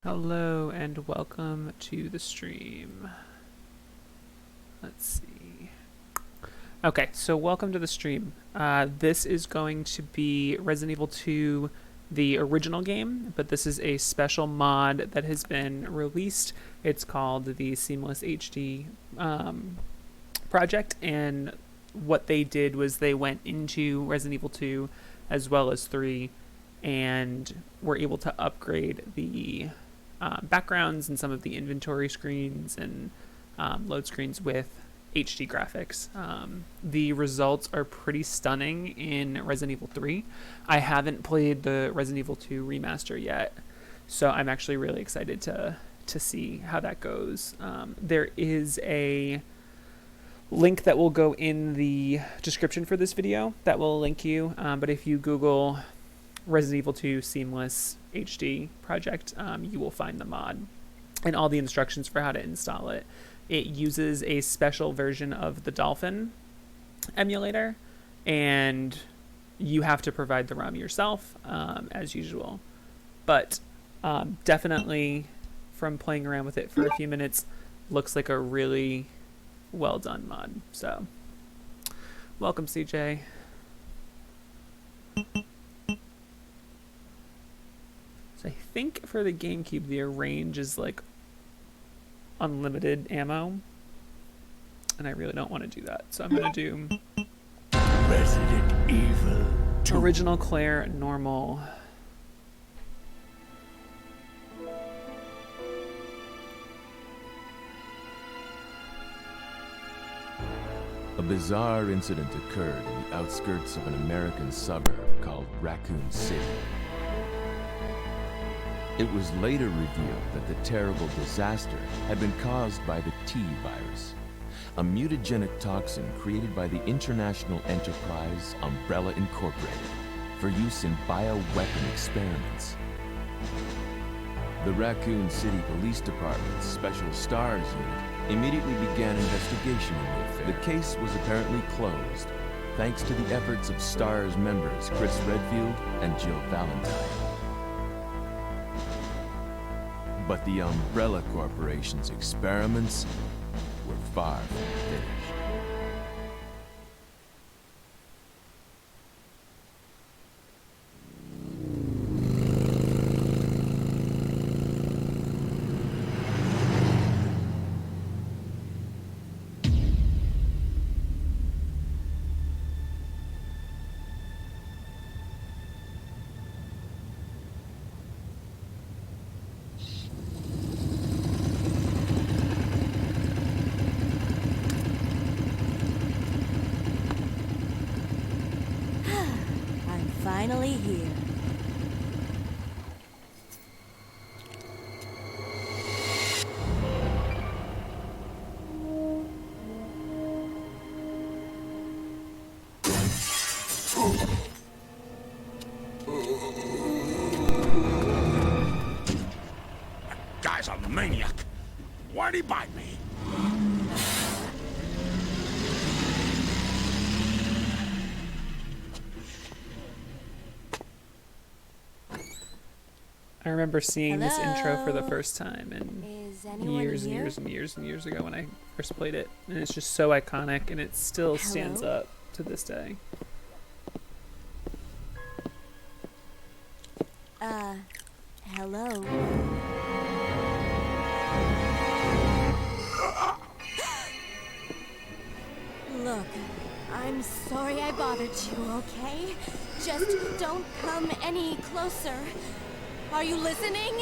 Hello and welcome to the stream. Let's see. Okay, so welcome to the stream. This is going to be Resident Evil 2, the original game, but this is a special mod that has been released. It's called the Seamless HD project, and what they did was they went into Resident Evil 2 as well as 3 and were able to upgrade the backgrounds and some of the inventory screens and load screens with HD graphics. The results are pretty stunning in Resident Evil 3. I haven't played the Resident Evil 2 remaster yet, so I'm actually really excited to see how that goes. There is a link that will go in the description for this video that will link you, but if you Google Resident Evil 2 Seamless HD project, you will find the mod and all the instructions for how to install it. It uses a special version of the Dolphin emulator, and you have to provide the ROM yourself, as usual. But definitely, from playing around with it for a few minutes, looks like a really well done mod. So, welcome, CJ. So I think for the GameCube, the range is like unlimited ammo, and I really don't want to do that. So I'm going to do Resident Evil 2. Original Claire, normal. A bizarre incident occurred in the outskirts of an American suburb called Raccoon City. It was later revealed that the terrible disaster had been caused by the T virus, a mutagenic toxin created by the international enterprise Umbrella Incorporated for use in bioweapon experiments. The Raccoon City Police Department's Special Stars Unit immediately began investigation in the affair. The case was apparently closed, thanks to the efforts of STARS members Chris Redfield and Jill Valentine. But the Umbrella Corporation's experiments were far from finished. Finally here. That guy's a maniac. Why'd he bite me? I remember seeing this intro for the first time and years and here? years and years and years ago when I first played it, and it's just so iconic, and it still stands up to this day. Hello? Look, I'm sorry I bothered you, okay? Just don't come any closer. Are you listening?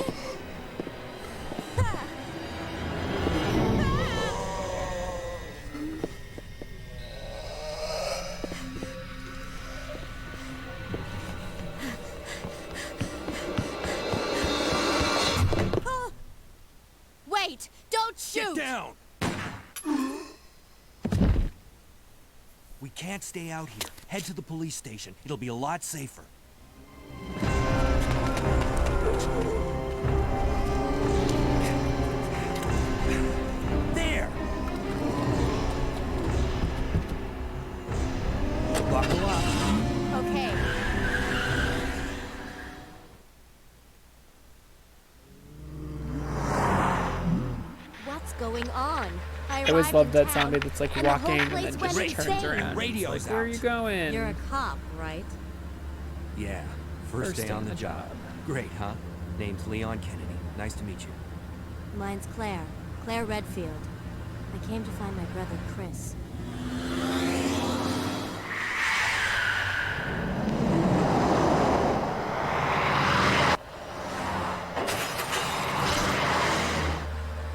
Wait! Don't shoot! Get down! We can't stay out here. Head to the police station. It'll be a lot safer. There! Buckle up. Okay. I always love that zombie that's like and the whole walking and place then went just turns insane. around. It's Radio's like, where are out. you going? You're a cop, right? Yeah, first day on the job. Great, huh? Name's Leon Kennedy. Nice to meet you. Mine's Claire. Claire Redfield. I came to find my brother, Chris.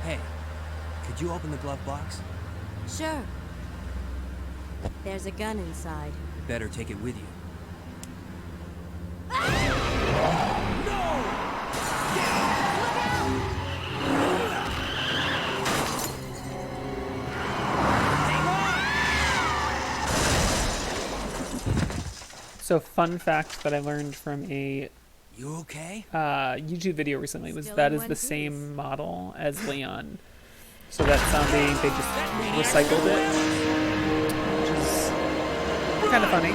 Hey, could you open the glove box? Sure. There's a gun inside. Better take it with you. So fun fact that I learned from a You okay? YouTube video recently was Still that in is one the piece. same model as Leon. So that zombie, they just recycled it, which is kind of funny.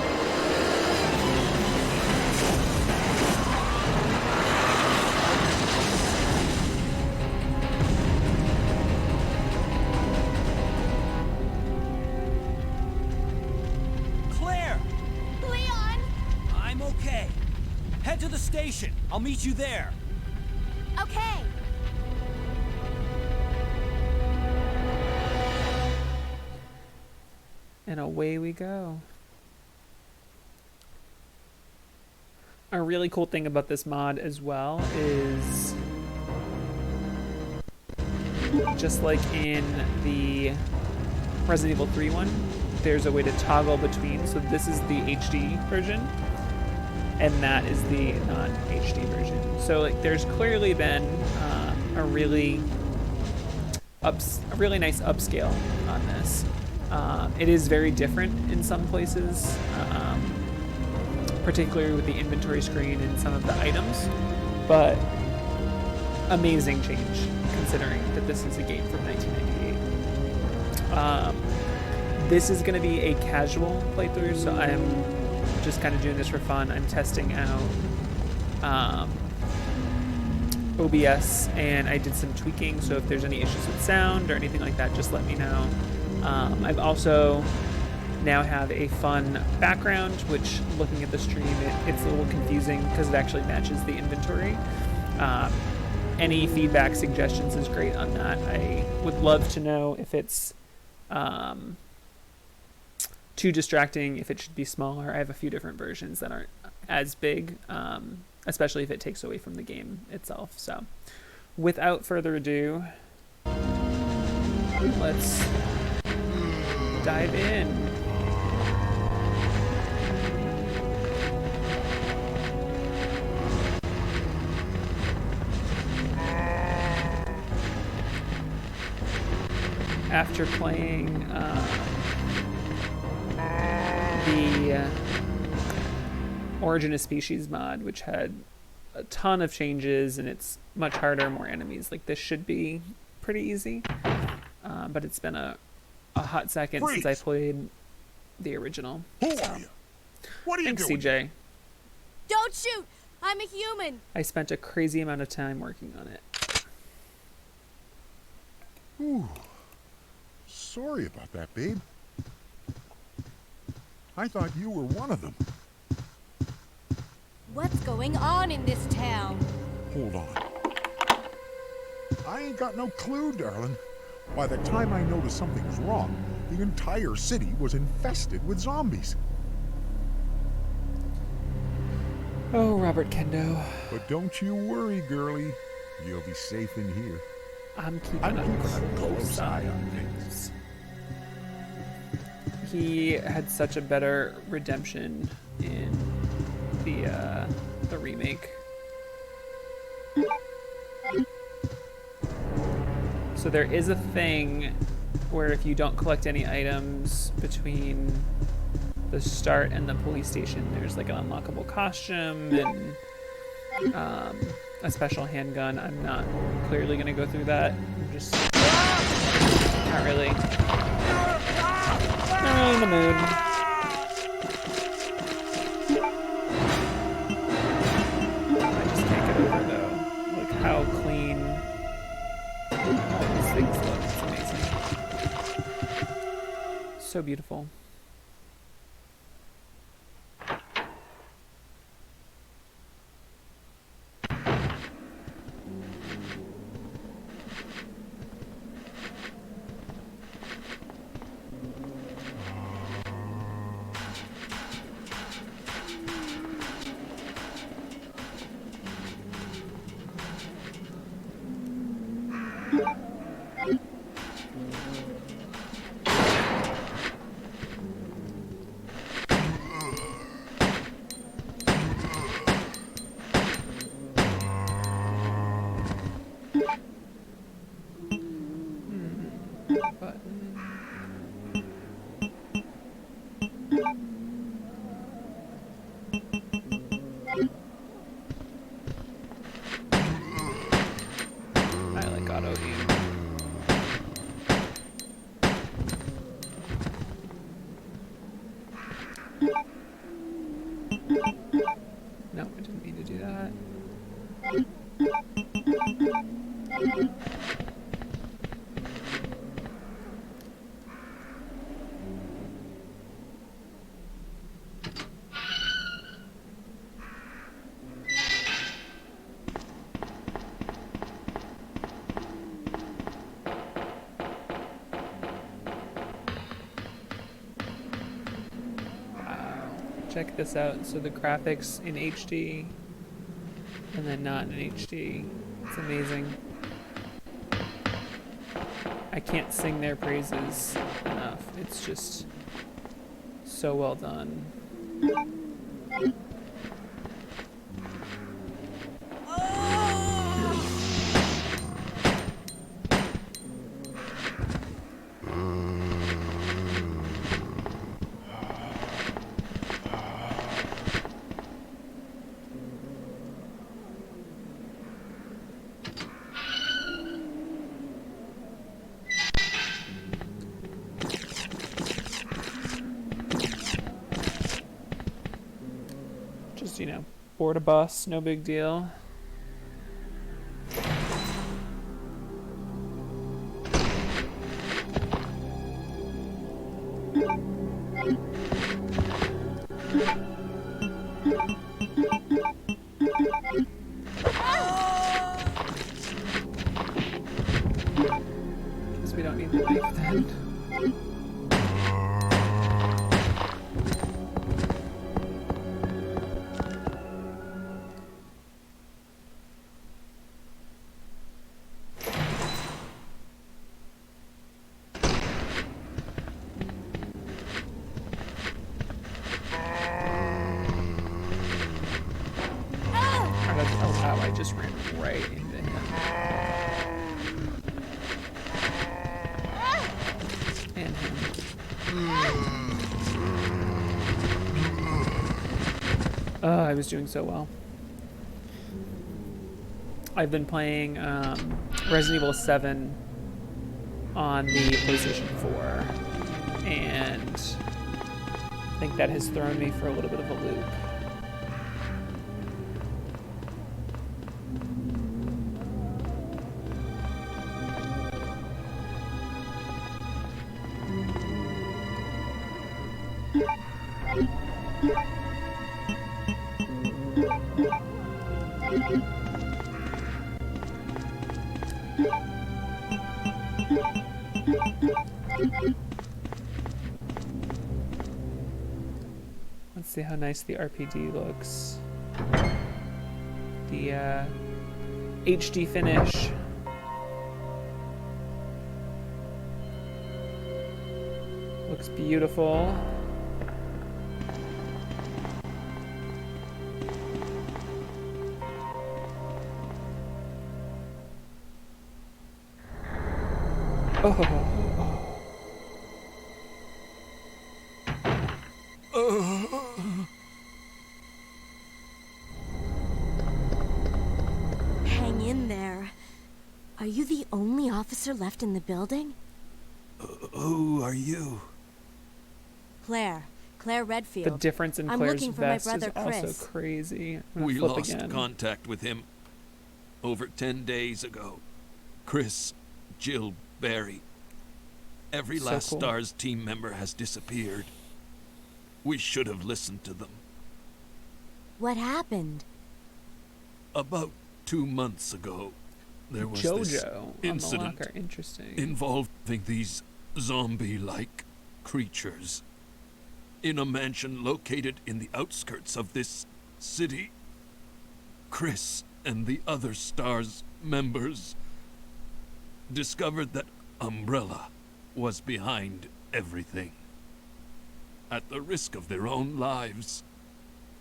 Claire! Leon! I'm okay. Head to the station. I'll meet you there. Okay. And away we go. A really cool thing about this mod as well is just like in the Resident Evil 3 one, there's a way to toggle between. So this is the HD version, and that is the non-HD version. So like, there's clearly been a really nice upscale on this. It is very different in some places, particularly with the inventory screen and some of the items, but amazing change considering that this is a game from 1998. This is going to be a casual playthrough, so I'm just kind of doing this for fun. I'm testing out OBS, and I did some tweaking, so if there's any issues with sound or anything like that, just let me know. I've also now have a fun background, which looking at the stream, it's a little confusing because it actually matches the inventory. Any feedback, suggestions is great on that. I would love to know if it's too distracting, if it should be smaller. I have a few different versions that aren't as big, especially if it takes away from the game itself. So without further ado, let's dive in. After playing the Origin of Species mod, which had a ton of changes and it's much harder, more enemies, like this should be pretty easy, but it's been a hot second since I played the original. Who are you? What are you Thanks, doing? CJ. Don't shoot! I'm a human! I spent a crazy amount of time working on it. Ooh. Sorry about that, babe. I thought you were one of them. What's going on in this town? Hold on. I ain't got no clue, darling. By the time I noticed something was wrong, the entire city was infested with zombies. Oh, Robert Kendo. But don't you worry, girlie. You'll be safe in here. I'm keeping I'm a keeping a close eye on things. He had such a better redemption in the remake. So there is a thing where if you don't collect any items between the start and the police station, there's like an unlockable costume and a special handgun. I'm not clearly going to go through that. I'm just not really in the mood. I just can't get over though, like how clean all these things look. It's amazing. So beautiful. I like auto aim. No, I didn't mean to do that. Check this out. So the graphics in HD and then not in HD. It's amazing. I can't sing their praises enough. It's just so well done. Just, you know, board a bus, no big deal. Guess we don't need the knife then. Oh wow, I just ran right into him. And him. Oh, I was doing so well. I've been playing Resident Evil 7 on the PlayStation 4, and I think that has thrown me for a little bit of a loop. Let's see how nice the RPD looks. The HD finish. Looks beautiful. Oh. Hang in there. Are you the only officer left in the building? Who are you? Claire Redfield. The difference in I'm Claire's looking for my vest is brother, also Chris. crazy. I'm gonna We flip lost again. contact with him over 10 days ago. Chris, Jill, Barry, Every So last cool. STARS team member has disappeared. We should have listened to them. What happened? About 2 months ago, there was this JoJo on the incident locker. Interesting. involving these zombie-like creatures in a mansion located in the outskirts of this city. Chris and the other STARS members discovered that Umbrella was behind everything, at the risk of their own lives.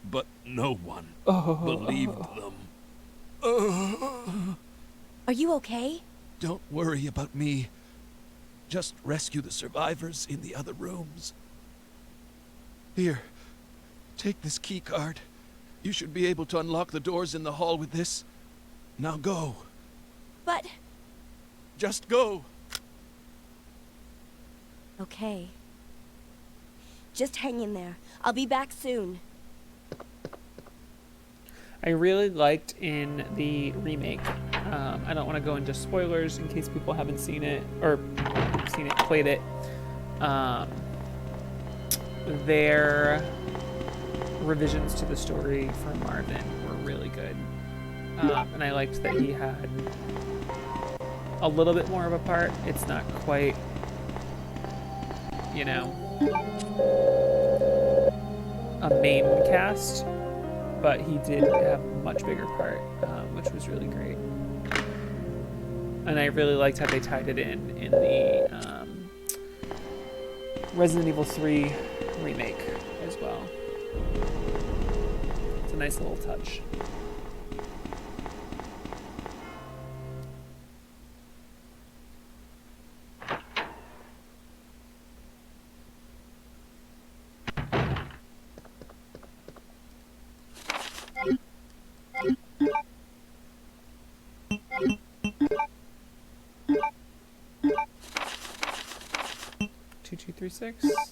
But no one believed them. Are you okay? Don't worry about me. Just rescue the survivors in the other rooms. Here, take this key card. You should be able to unlock the doors in the hall with this. Now go. But... Just go. Okay. Just hang in there. I'll be back soon. I really liked in the remake. I don't want to go into spoilers in case people haven't seen it or played it. Their revisions to the story for Marvin were really good, and I liked that he had a little bit more of a part. It's not quite, you know, a main cast, but he did have a much bigger part, which was really great. And I really liked how they tied it in the Resident Evil 3 remake as well. It's a nice little touch.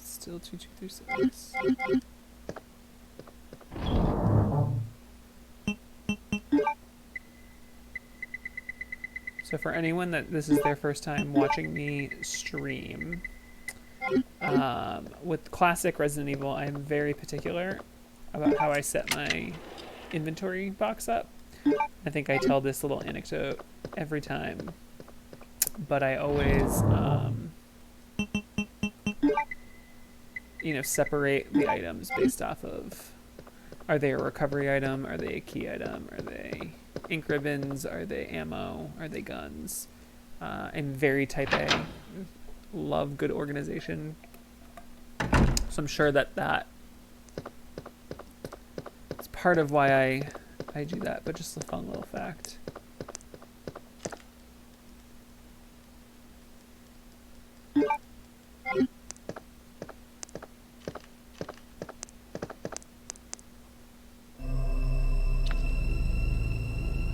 Still 2236. So for anyone that this is their first time watching me stream, with classic Resident Evil, I am very particular about how I set my inventory box up. I think I tell this little anecdote every time, but I always separate the items based off of, are they a recovery item, are they a key item, are they ink ribbons, are they ammo, are they guns. I'm very type A, love good organization, so I'm sure that it's part of why I do that, but just a fun little fact.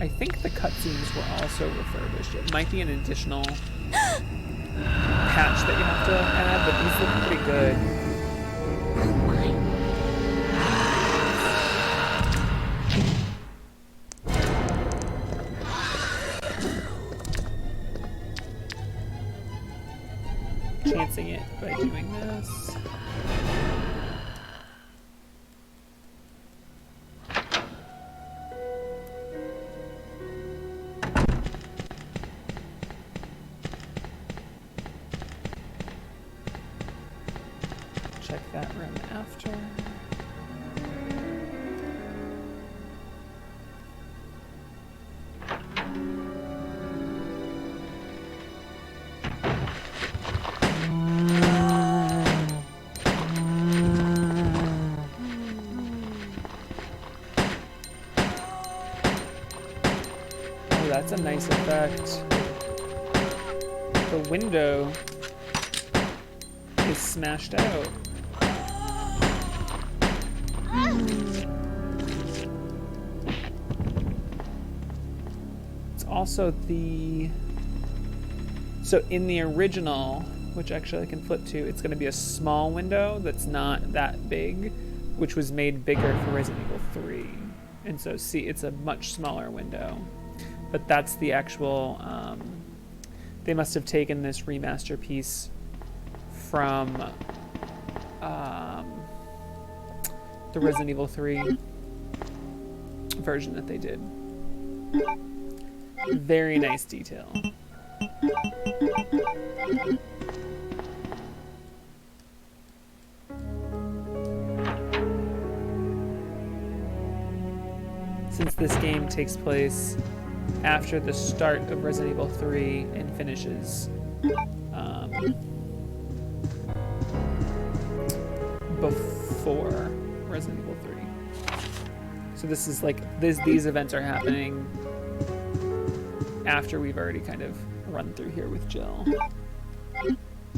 I think the cutscenes were also refurbished. It might be an additional patch that you have to add, but these look pretty good. Chancing it by doing this. Check that room after. Oh, that's a nice effect. The window is smashed out. It's also so in the original, which actually I can flip to, it's going to be a small window that's not that big, which was made bigger for Resident Evil 3. And so see, it's a much smaller window. But that's the actual, they must have taken this remaster piece from the Resident Evil 3 version that they did. Very nice detail. Since this game takes place after the start of Resident Evil 3 and finishes before Resident Evil 3. So this is like these events are happening after we've already kind of run through here with Jill,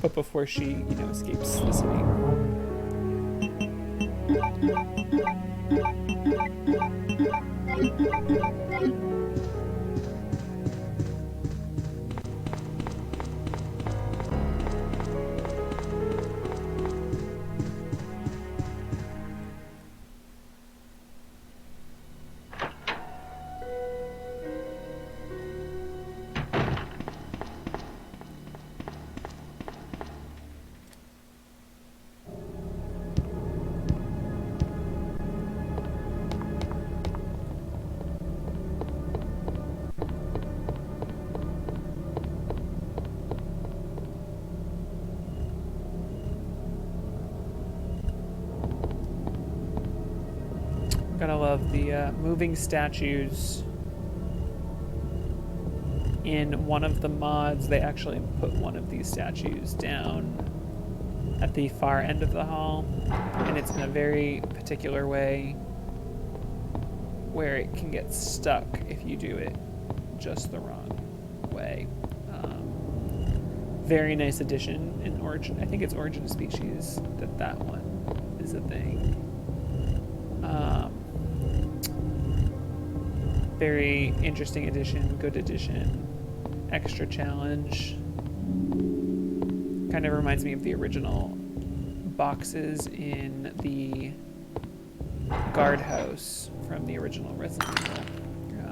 but before she, escapes the city. Gotta love the moving statues. In one of the mods, they actually put one of these statues down at the far end of the hall, and it's in a very particular way where it can get stuck if you do it just the wrong way. Very nice addition in Origin. I think it's Origin of Species that one is a thing. Very interesting addition, good addition, extra challenge. Kind of reminds me of the original boxes in the guardhouse from the original Resident Evil,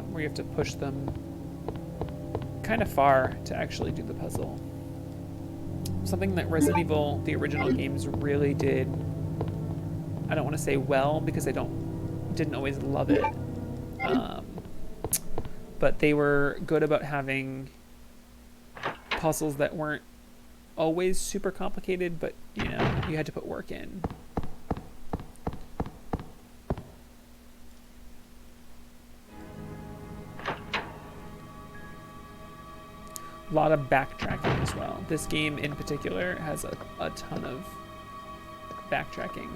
where you have to push them kind of far to actually do the puzzle. Something that Resident Evil, the original games, really did, I don't want to say well, because I didn't always love it. But they were good about having puzzles that weren't always super complicated, but you had to put work in. A lot of backtracking as well. This game in particular has a ton of backtracking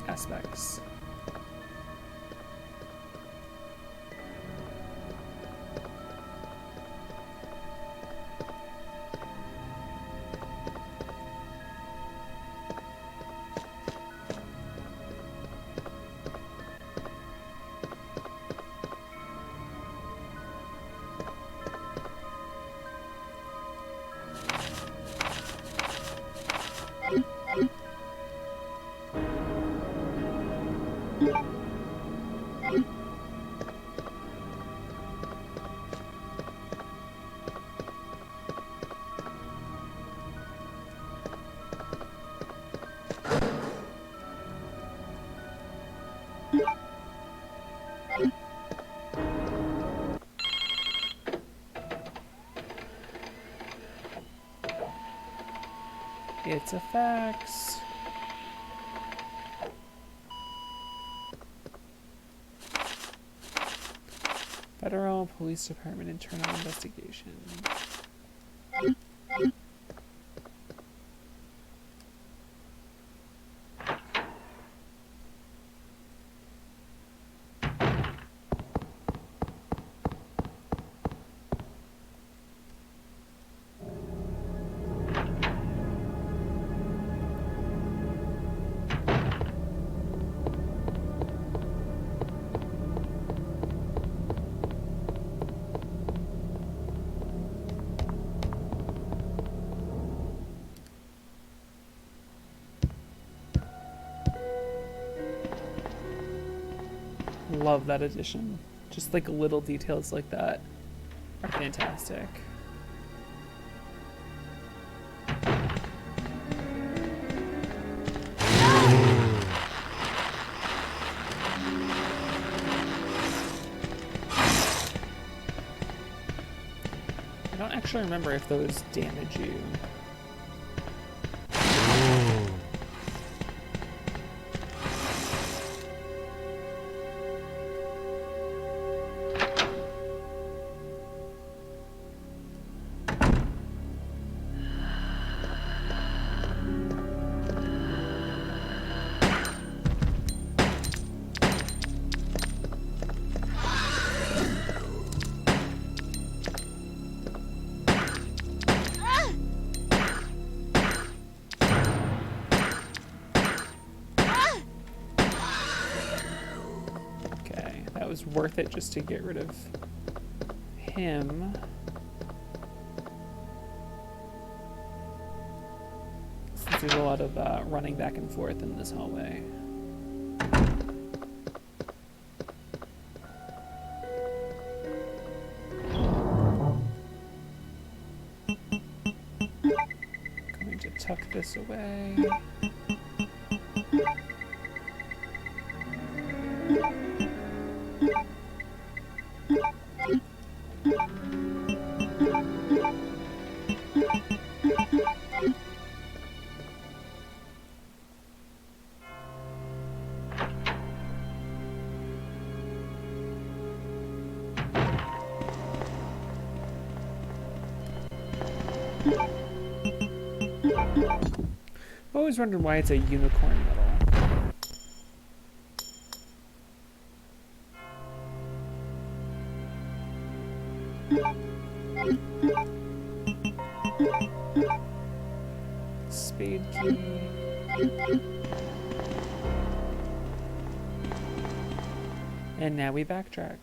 aspects. It's a fax. Federal Police Department internal investigation. Love that addition. Just like little details like that are fantastic. don't actually remember if those damage you. Was worth it just to get rid of him. Since there's a lot of running back and forth in this hallway. Going to tuck this away. I've always wondered why it's a unicorn medal. Spade key. And now we backtrack.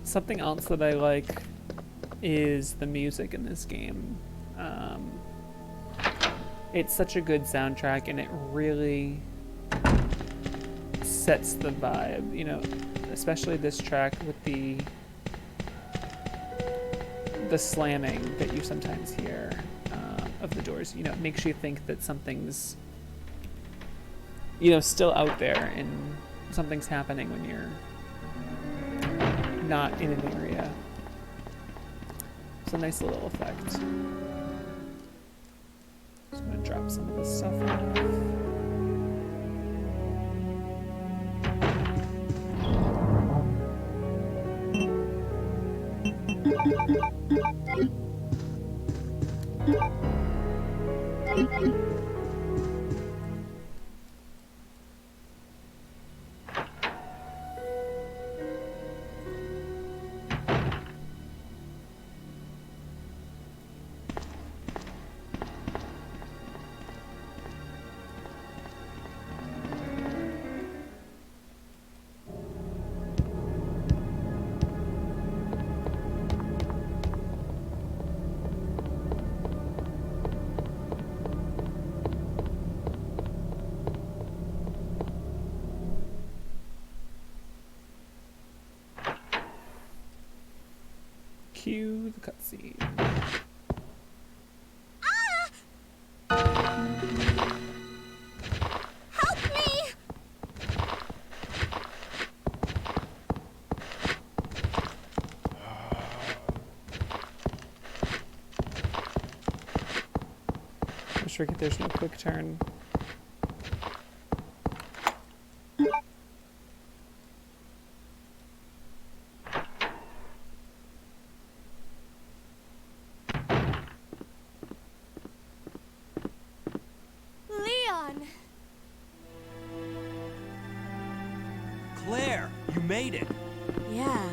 Something else that I like is the music in this game. It's such a good soundtrack, and it really sets the vibe, you know, especially this track with the slamming that you sometimes hear of the doors. You know, it makes you think that something's, you know, still out there and something's happening when you're not in an area. It's a nice little effect. Just gonna drop some of this stuff off. Cue the cutscene. Help me! I'm sure there's no quick turn. made it. Yeah.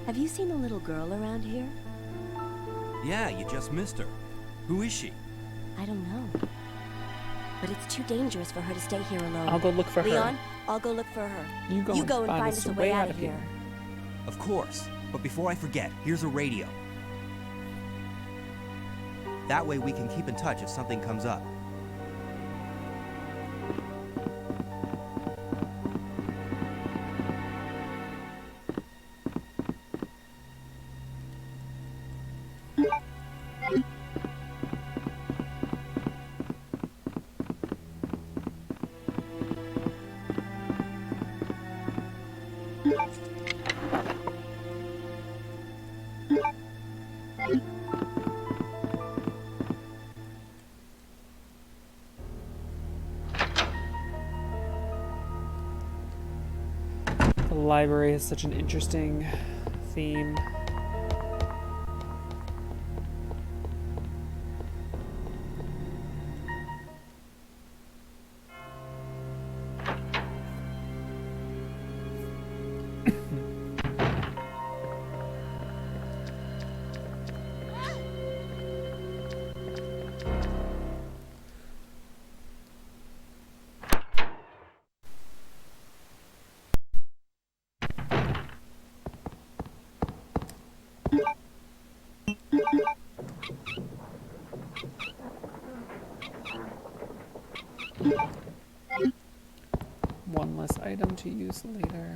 Have you seen a little girl around here? Yeah, you just missed her. Who is she? I don't know. But it's too dangerous for her to stay here alone. I'll go look for Leon, her. I'll go look for her. You go and find us a way out of here. Of course. But before I forget, here's a radio. That way we can keep in touch if something comes up. The library has such an interesting theme. One less item to use later.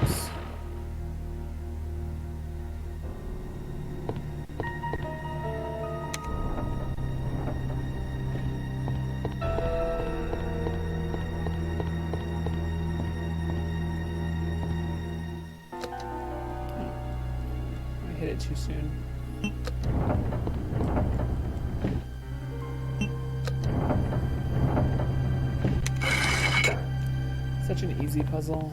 Oops. I hit it too soon. Such an easy puzzle.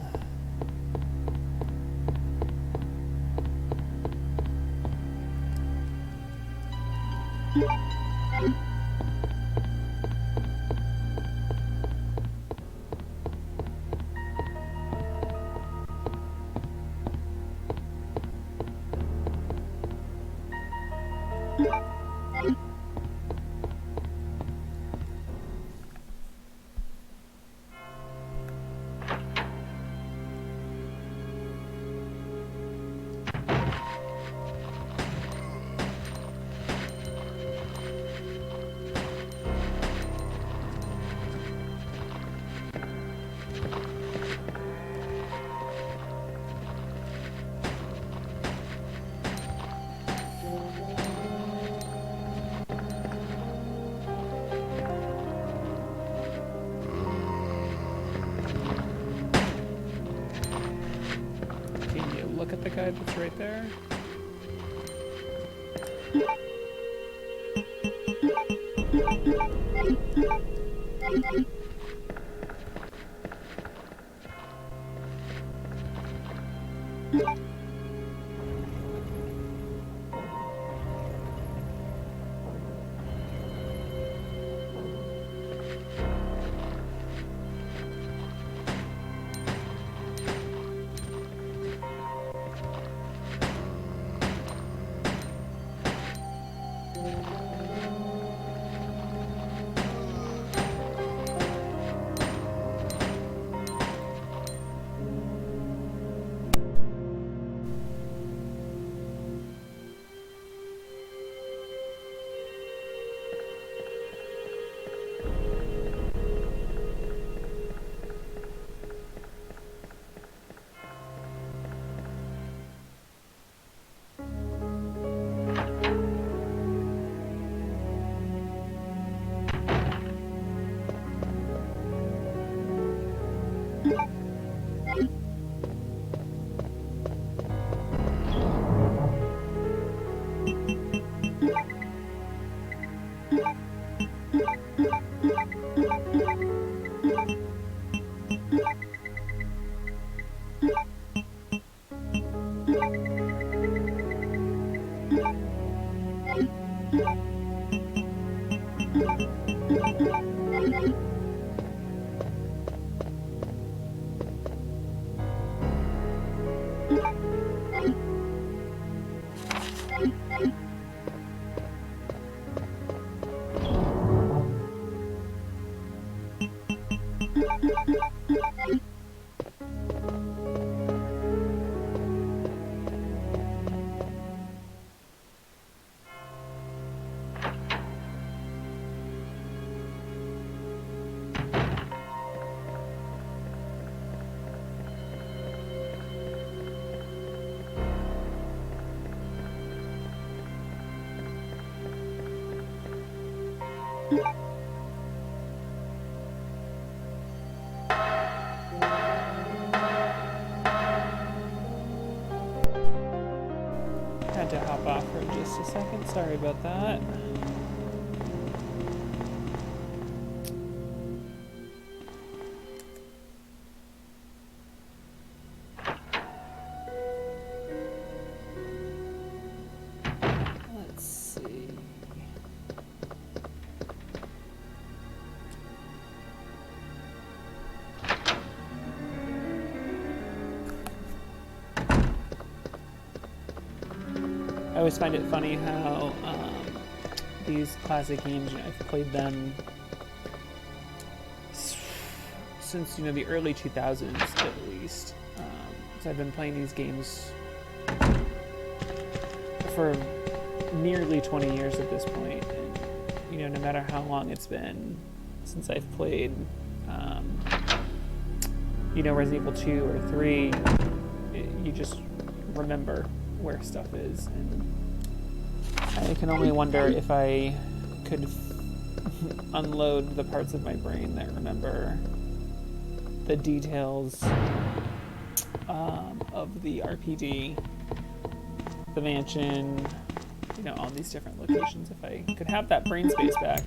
Can you look at the guide that's right there? Had to hop off for just a second. Sorry about that. Let's see. I always find it funny how these classic games, I've played them since, the early 2000s at least. So I've been playing these games for nearly 20 years at this point. And, no matter how long it's been since I've played, Resident Evil 2 or 3, you just remember where stuff is, and I can only wonder if I could unload the parts of my brain that remember the details of the RPD, the mansion, all these different locations. If I could have that brain space back,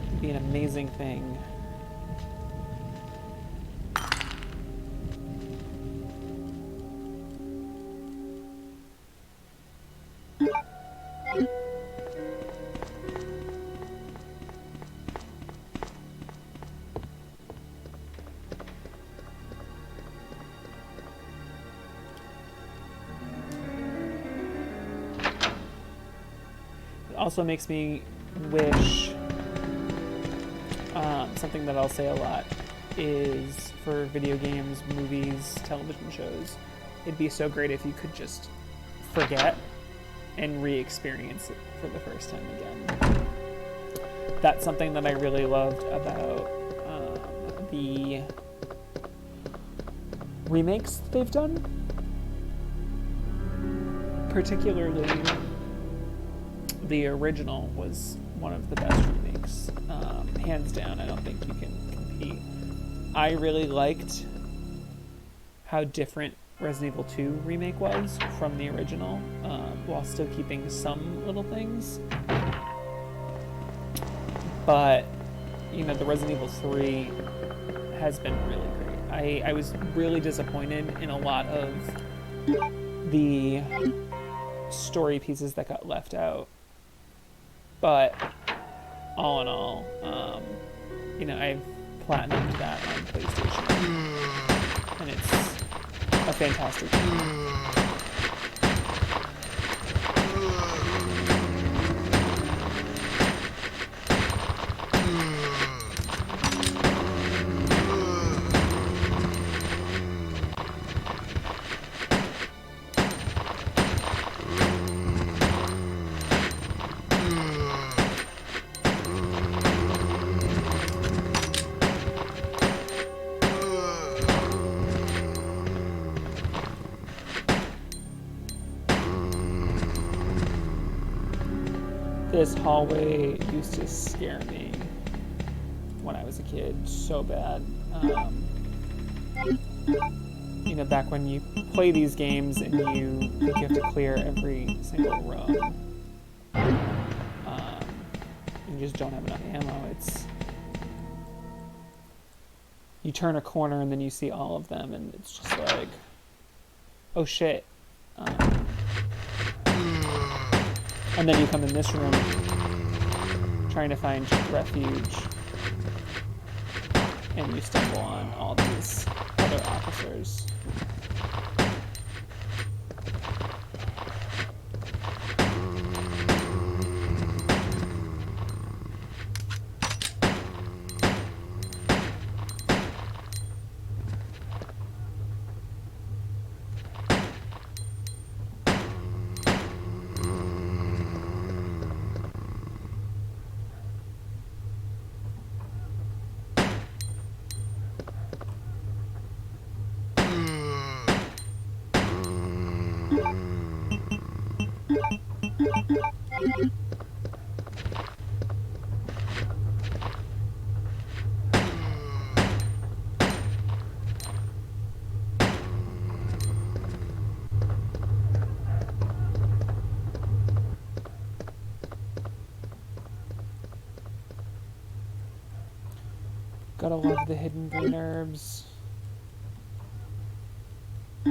it'd be an amazing thing. Also makes me wish, something that I'll say a lot is for video games, movies, television shows, it'd be so great if you could just forget and re-experience it for the first time again. That's something that I really loved about the remakes they've done, particularly the original was one of the best remakes, hands down. I don't think you can compete. I really liked how different Resident Evil 2 remake was from the original, while still keeping some little things. But, the Resident Evil 3 has been really great. I was really disappointed in a lot of the story pieces that got left out. But all in all, I've platinumed that on PlayStation, and it's a fantastic game. This hallway used to scare me when I was a kid so bad. Back when you play these games and you think you have to clear every single room, you just don't have enough ammo. you turn a corner and then you see all of them, and it's just like, oh shit. And then you come in this room trying to find refuge, and you stumble on all these other officers. Gotta love the hidden green herbs. I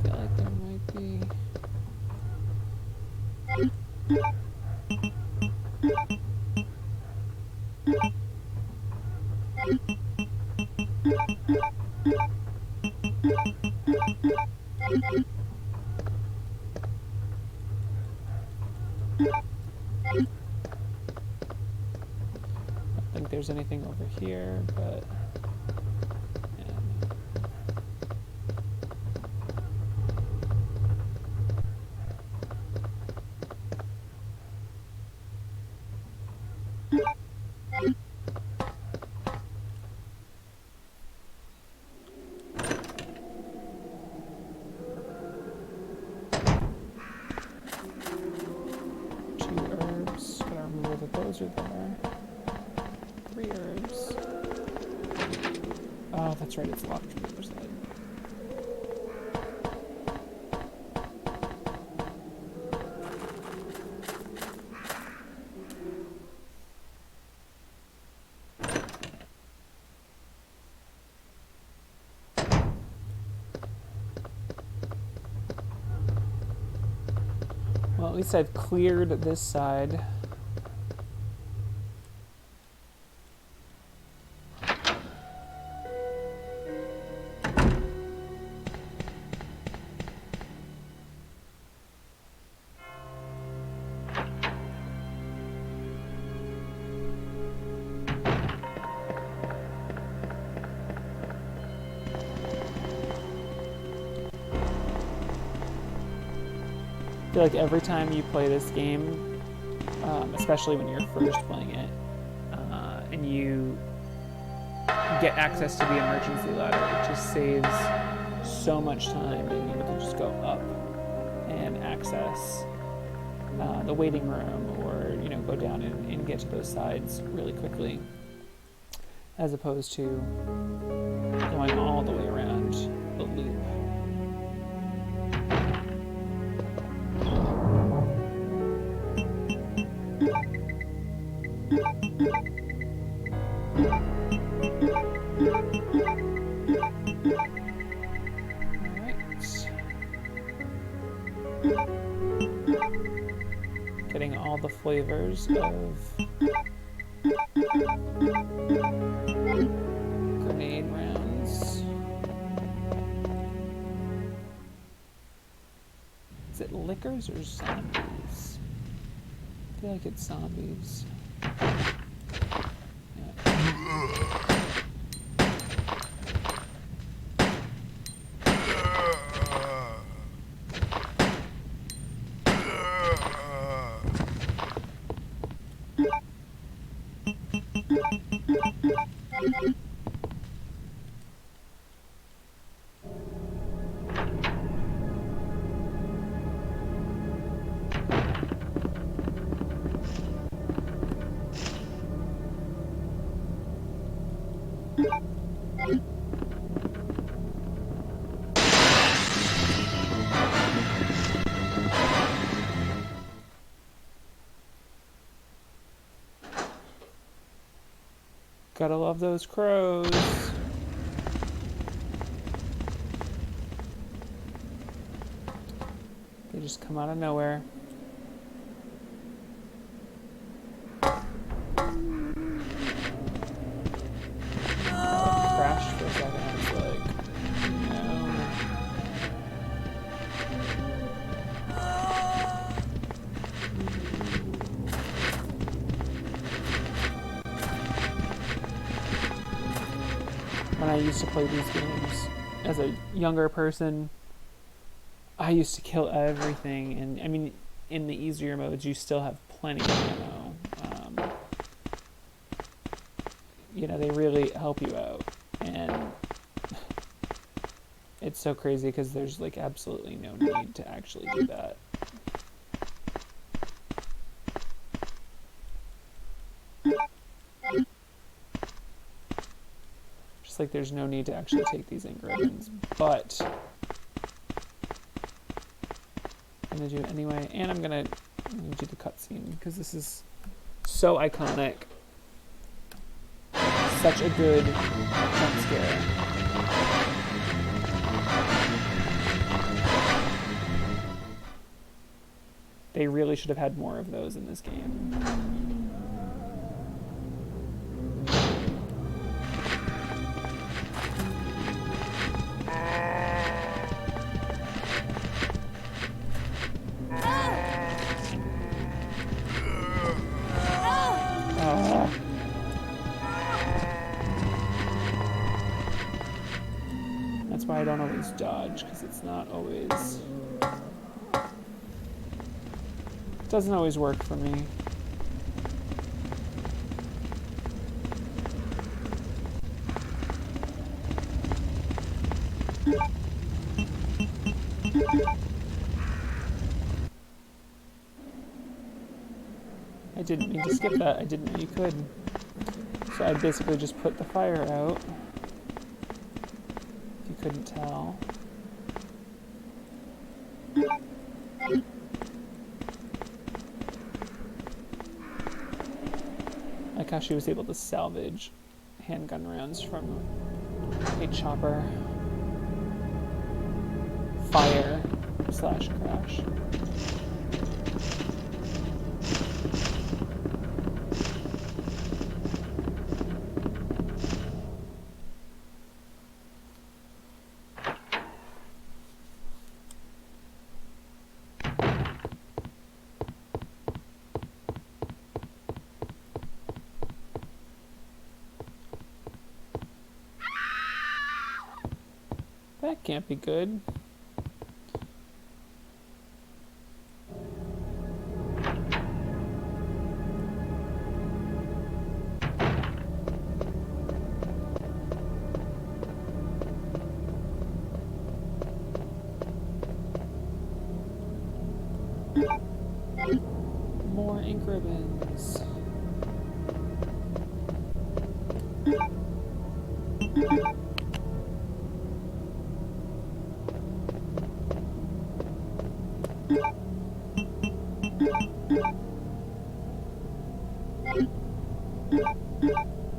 feel like there might be... I don't think there's anything over here, but... yeah. Those are there. 3 herbs. Oh, that's right, it's locked from the other side. Well, at least I've cleared this side. I feel like every time you play this game, especially when you're first playing it, and you get access to the emergency ladder, it just saves so much time being able to just go up and access the waiting room, or go down and get to those sides really quickly, as opposed to going all the way around the loop. Getting all the flavors of grenade rounds. Is it lickers or zombies? I feel like it's zombies. Gotta love those crows. They just come out of nowhere. Crashed for a second. I was like, no. When I used to play these games as a younger person, I used to kill everything, and I mean, in the easier modes, you still have plenty of ammo. You know, they really help you out, and it's so crazy because there's like absolutely no need to actually do that. Just like there's no need to actually take these ink ribbons, but I'm gonna do it anyway, and I'm gonna do the cutscene because this is so iconic. Such a good jump scare. They really should have had more of those in this game. That's why I don't always dodge, because it's not always... It doesn't always work for me. I didn't mean to skip that. I didn't know you could. So I basically just put the fire out. If you couldn't tell. Like how she was able to salvage handgun rounds from a chopper. Fire / crash. That can't be good. More ink ribbons.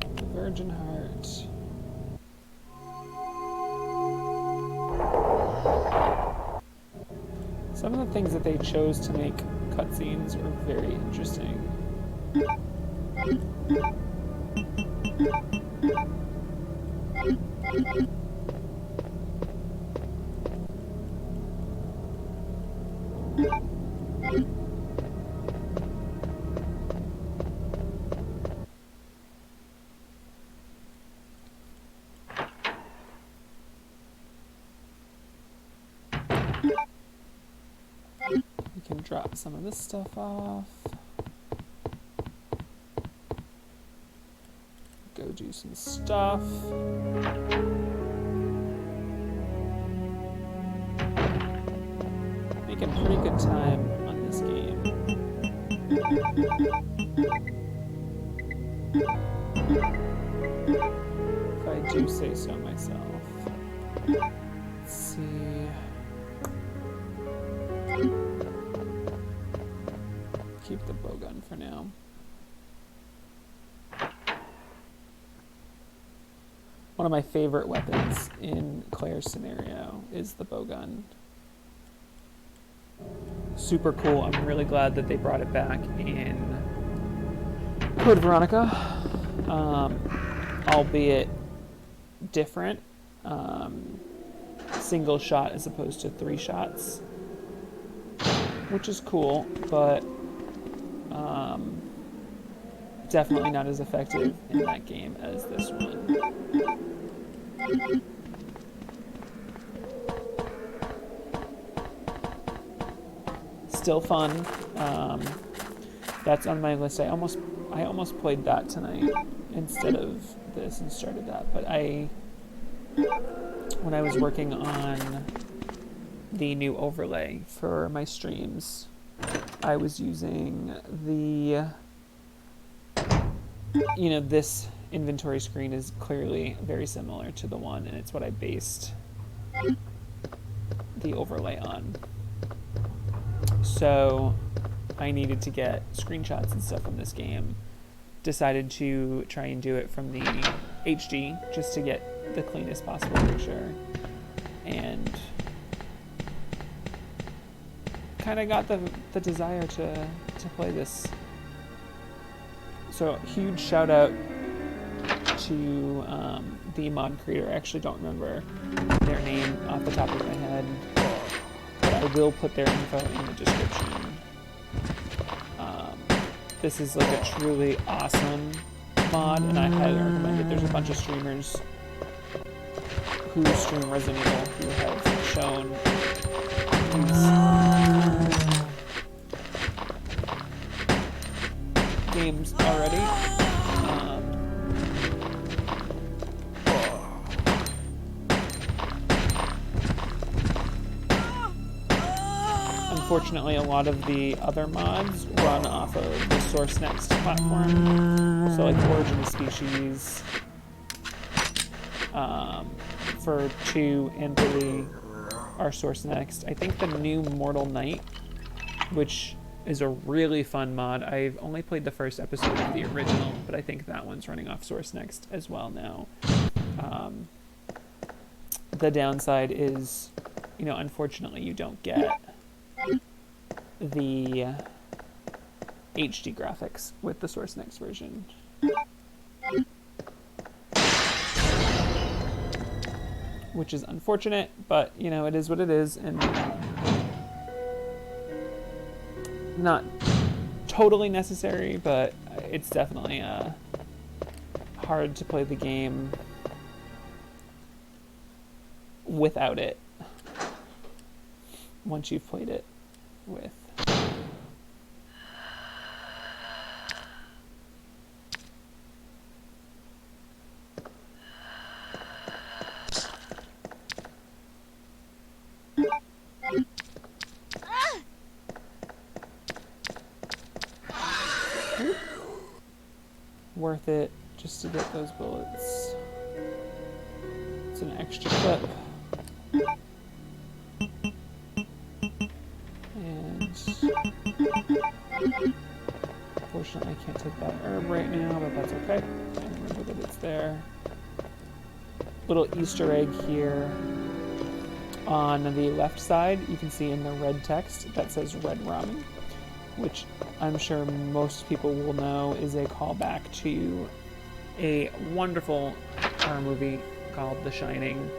The Virgin Heart. Some of the things that they chose to make cutscenes are very interesting. We can drop some of this stuff off. Go do some stuff. Making pretty good time on this game. If I do say so myself. Let's see. Keep the bowgun for now. One of my favorite weapons in Claire's scenario is the bowgun. Super cool. I'm really glad that they brought it back in Code Veronica, albeit different. Single shot as opposed to 3 shots, which is cool, but definitely not as effective in that game as this one. Still fun. That's on my list. I almost played that tonight instead of this and started that, but when I was working on the new overlay for my streams, I was using this inventory screen is clearly very similar to the one, and it's what I based the overlay on. So I needed to get screenshots and stuff from this game. Decided to try and do it from the HD just to get the cleanest possible picture, and kind of got the desire to play this. So huge shout out to the mod creator. I actually don't remember their name off the top of my head, but I will put their info in the description. This is like a truly awesome mod, and I highly recommend it. There's a bunch of streamers who stream Resident Evil who have shown these games already. Unfortunately, a lot of the other mods run off of the Source Next platform. So like Origin of Species for 2 and 3 are Source Next. I think the new Mortal Night, which is a really fun mod. I've only played the first episode of the original, but I think that one's running off Source Next as well now. The downside is, unfortunately you don't get the HD graphics with the Source Next version. Which is unfortunate, but it is what it is, and not totally necessary, but it's definitely hard to play the game without it once you've played it with. Worth it just to get those bullets. It's an extra clip. And unfortunately I can't take that herb right now, but that's okay. I remember that it's there. Little Easter egg here. On the left side, you can see in the red text that says Red Rum, which I'm sure most people will know is a callback to a wonderful horror movie called The Shining.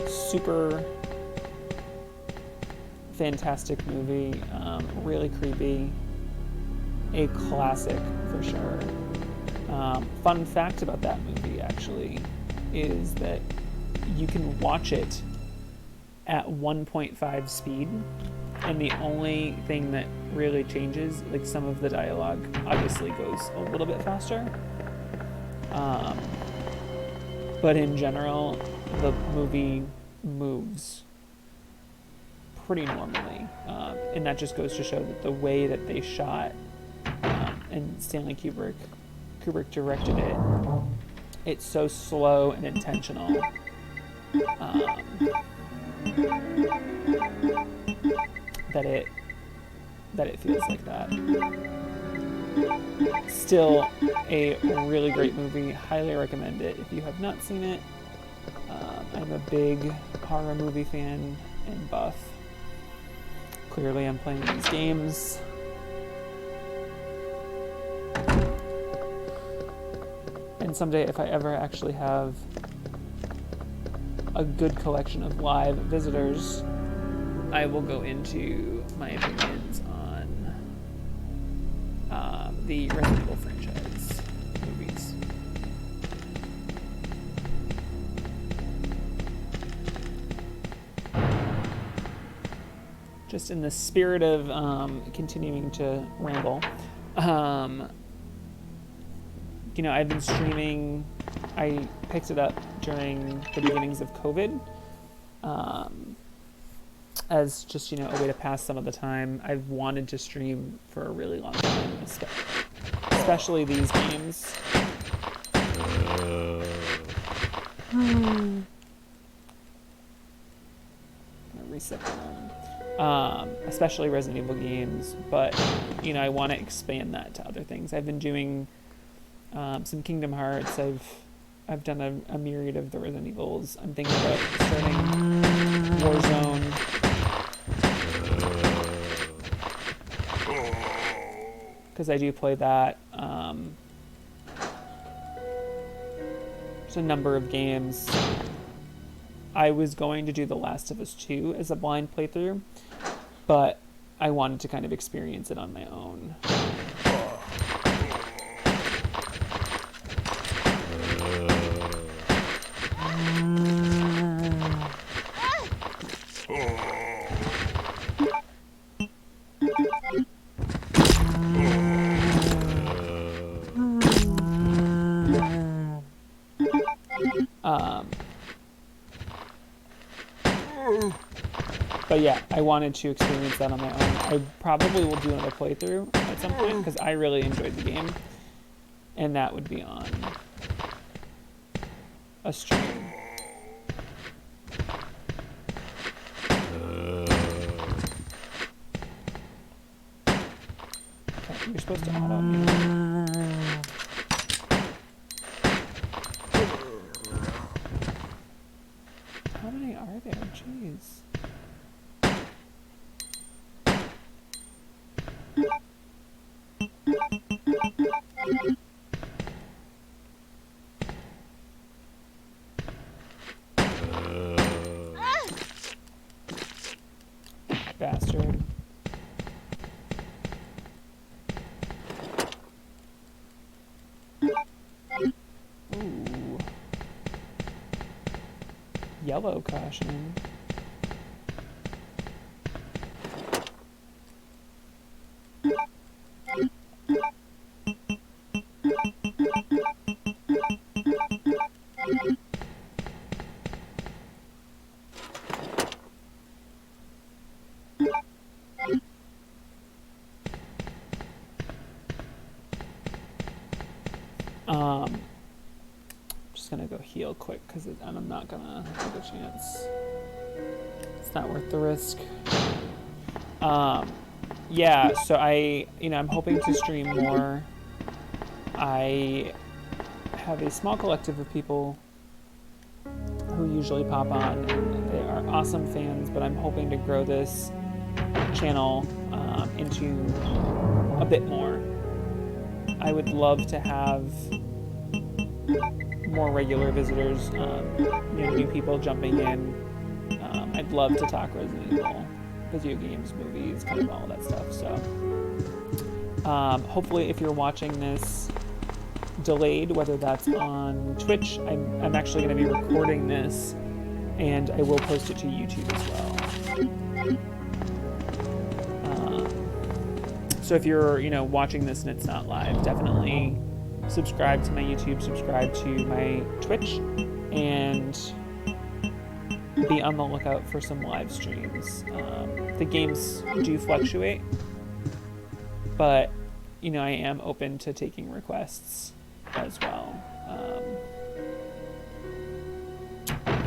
Super fantastic movie, really creepy, a classic for sure. Fun fact about that movie actually is that you can watch it at 1.5 speed, and the only thing that really changes, like some of the dialogue obviously goes a little bit faster, but in general the movie moves pretty normally, and that just goes to show that the way that they shot, and Stanley Kubrick directed it, it's so slow and intentional, that it feels like that. Still a really great movie. Highly recommend it if you have not seen it. I'm a big horror movie fan and buff. Clearly, I'm playing these games. And someday, if I ever actually have a good collection of live visitors, I will go into my opinions on the Resident Evil franchise movies. Just in the spirit of continuing to ramble, I've been streaming. I picked it up during the beginnings of COVID as just, a way to pass some of the time. I've wanted to stream for a really long time, especially these games. I'm gonna reset them. Especially Resident Evil games, but I want to expand that to other things. I've been doing some Kingdom Hearts. I've done a myriad of the Resident Evils. I'm thinking about starting Warzone. Because I do play that. There's a number of games. I was going to do The Last of Us 2 as a blind playthrough, but I wanted to kind of experience it on my own. But yeah, I wanted to experience that on my own. I probably will do another playthrough at some point because I really enjoyed the game, and that would be on a stream. Okay, you're supposed to auto mute. How many are there? Jeez. Bastard. Ooh. Yellow caution. Just gonna go heal quick because I'm not gonna take a chance. It's not worth the risk. Yeah, so I'm hoping to stream more. I have a small collective of people who usually pop on, and they are awesome fans, but I'm hoping to grow this channel into a bit more. I would love to have more regular visitors, new people jumping in. I'd love to talk Resident Evil, video games, movies, kind of all that stuff. So hopefully if you're watching this delayed, whether that's on Twitch, I'm actually going to be recording this, and I will post it to YouTube as well. So if you're, watching this and it's not live, definitely subscribe to my YouTube, subscribe to my Twitch, and be on the lookout for some live streams. The games do fluctuate, but, I am open to taking requests as well,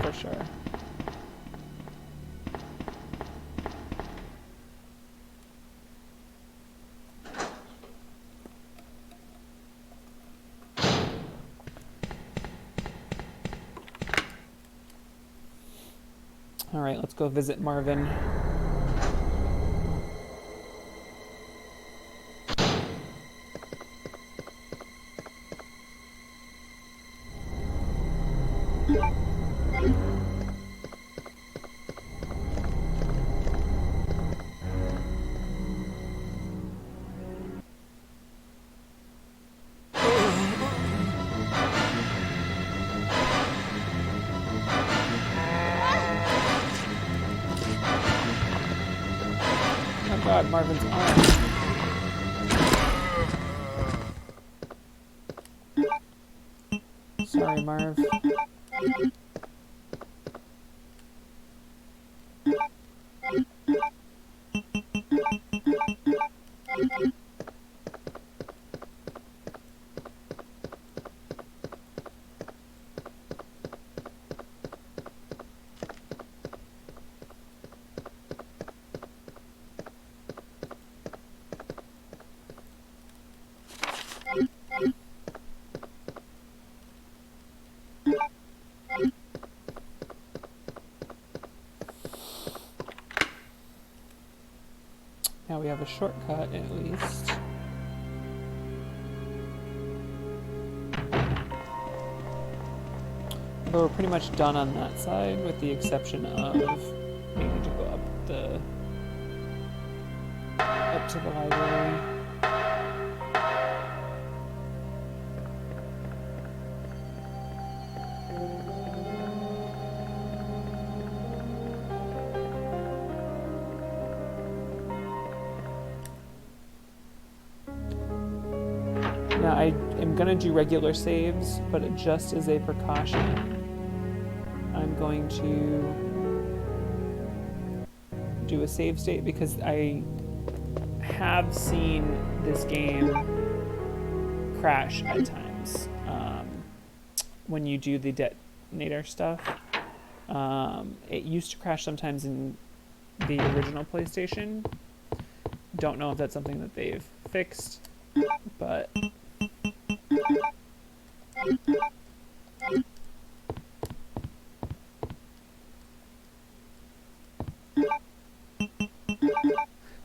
for sure. All right, let's go visit Marvin. Oh God, Marvin's arm. Sorry, Marv. Now we have a shortcut, at least. But we're pretty much done on that side, with the exception of needing to go up to the library. Now I am gonna do regular saves, but just as a precaution, I'm going to do a save state because I have seen this game crash at times when you do the detonator stuff. It used to crash sometimes in the original PlayStation. Don't know if that's something that they've fixed, but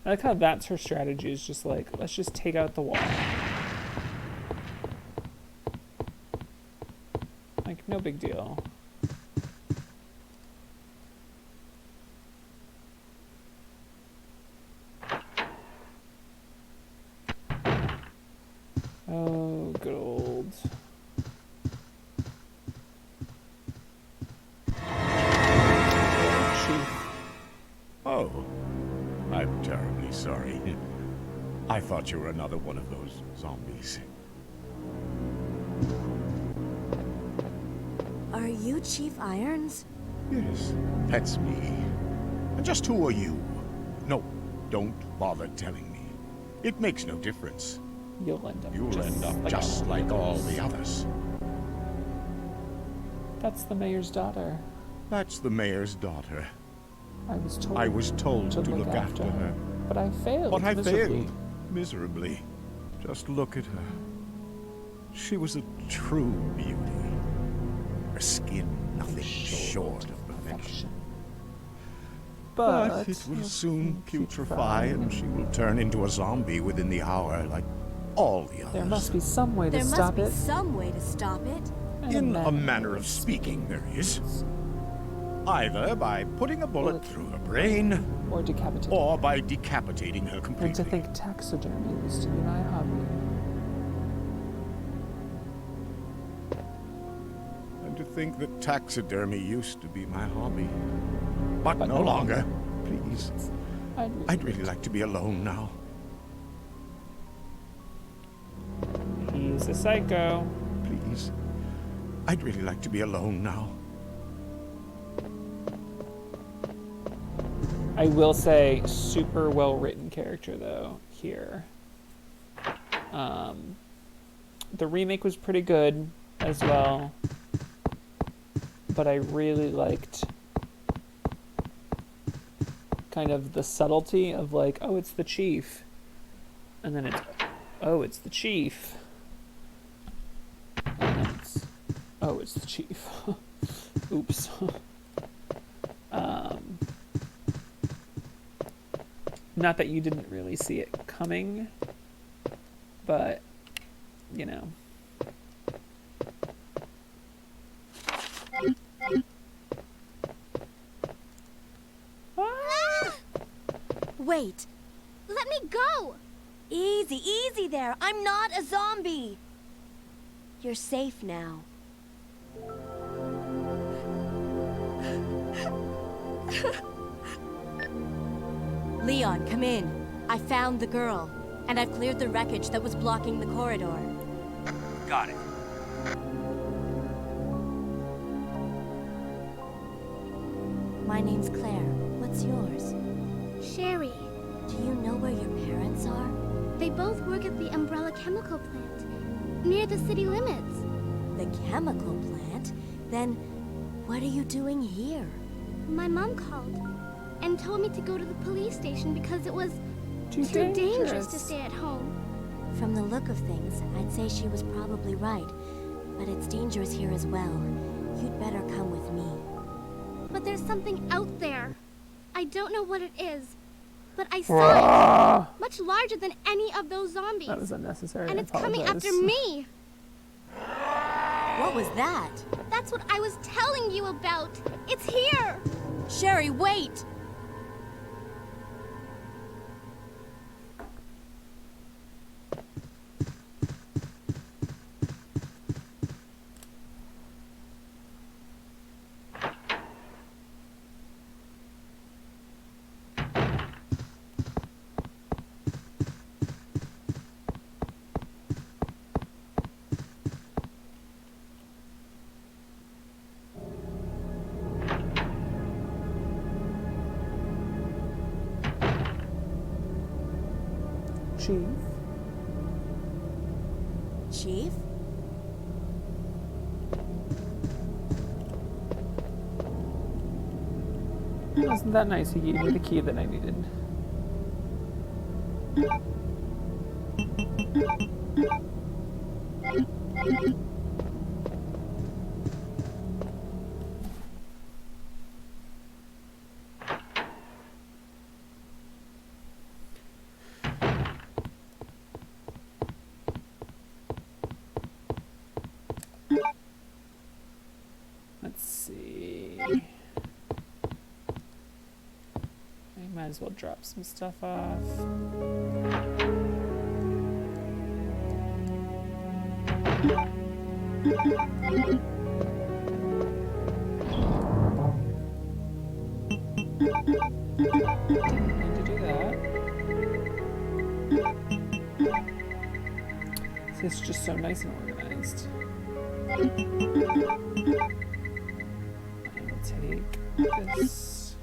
I like how that's her strategy, is just like, let's just take out the wall. Like, no big deal. Oh, good old. Chief. Oh, I'm terribly sorry. I thought you were another one of those zombies. Are you Chief Irons? Yes, that's me. And just who are you? No, don't bother telling me. It makes no difference. You'll end up Just like all the others. That's the mayor's daughter. That's the mayor's daughter. I was told to look after her. But I failed. But I miserably. failed miserably. Just look at her. She was a true beauty. Her skin, nothing short of perfection. But it will soon putrefy, and she will turn into a zombie within the hour, like all the others. There must be some way to There stop must it. be some way to stop it. In a manner of speaking, there is. Either by putting a bullet through her brain, Or decapitated. or by decapitating her And completely. to think taxidermy used to be my hobby. And to think that taxidermy used to be my hobby. But no longer. Please. I'd really like to be alone now. He's a psycho. Please. I'd really like to be alone now. I will say, super well written character though here. The remake was pretty good as well, but I really liked kind of the subtlety of like, oh, it's the chief, and then it's, oh, it's the chief, and then it's, oh, it's the chief. Oops. Not that you didn't really see it coming, but, you know. Wait. Let me go! Easy, easy there. I'm not a zombie. You're safe now. Leon, come in. I found the girl, and I've cleared the wreckage that was blocking the corridor. Got it. My name's Claire. What's yours? Sherry. Do you know where your parents are? They both work at the Umbrella Chemical Plant, near the city limits. The chemical plant? Then, what are you doing here? My mom called and told me to go to the police station because it was Too too dangerous dangerous. to stay at home. From the look of things, I'd say she was probably right. But it's dangerous here as well. You'd better come with me. But there's something out there. I don't know what it is, but I saw it. Much larger than any of those zombies. That was unnecessary. And I it's coming after apologize. me. What was that? That's what I was telling you about. It's here. Sherry, wait! Chief. Chief? Wasn't that nice? He gave me the key that I needed. Let's see. I might as well drop some stuff off. Didn't need to do that. See, it's just so nice and organized. I will take this.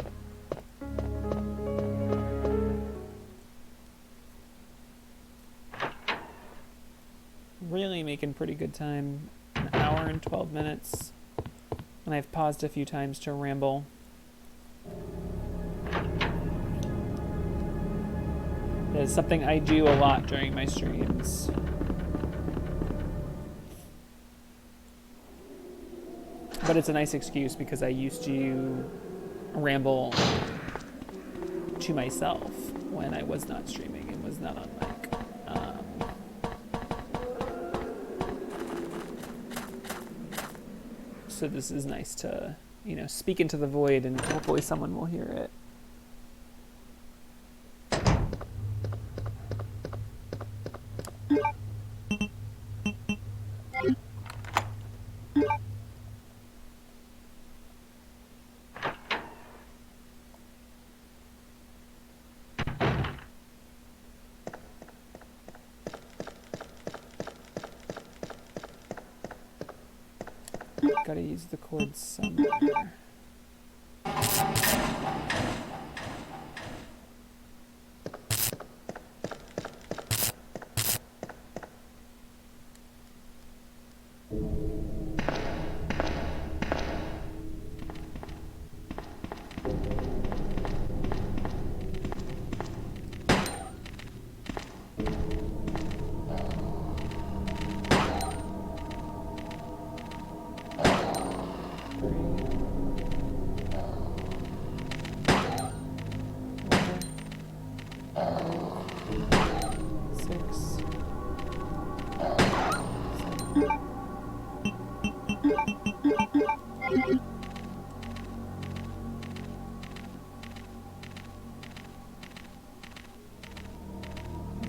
Really making pretty good time. An hour and 12 minutes. And I've paused a few times to ramble. It's something I do a lot during my streams. But it's a nice excuse because I used to ramble to myself when I was not streaming and was not on mic. So this is nice to, you know, speak into the void and hopefully someone will hear it. Gotta use the cord somewhere. He's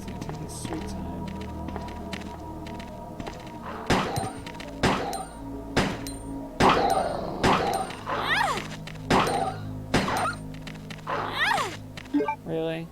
gonna take his sweet time. Really?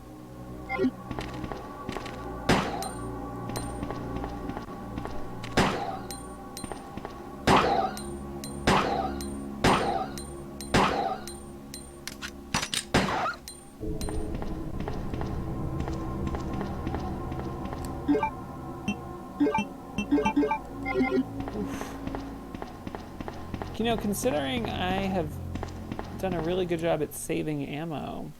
You know, considering I have done a really good job at saving ammo,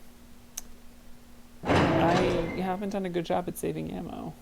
I haven't done a good job at saving ammo.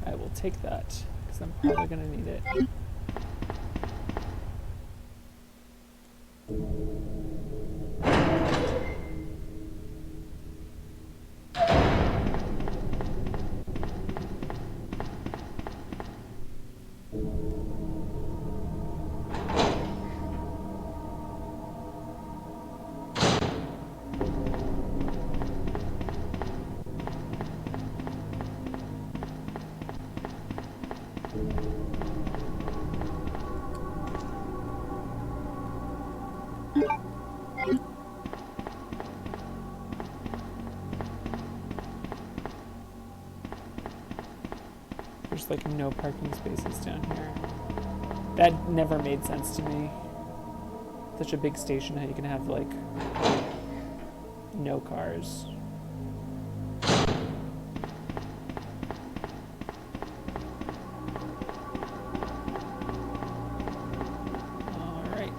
I will take that, because I'm probably going to need it. There's like no parking spaces down here. That never made sense to me. Such a big station, how you can have like no cars. All right.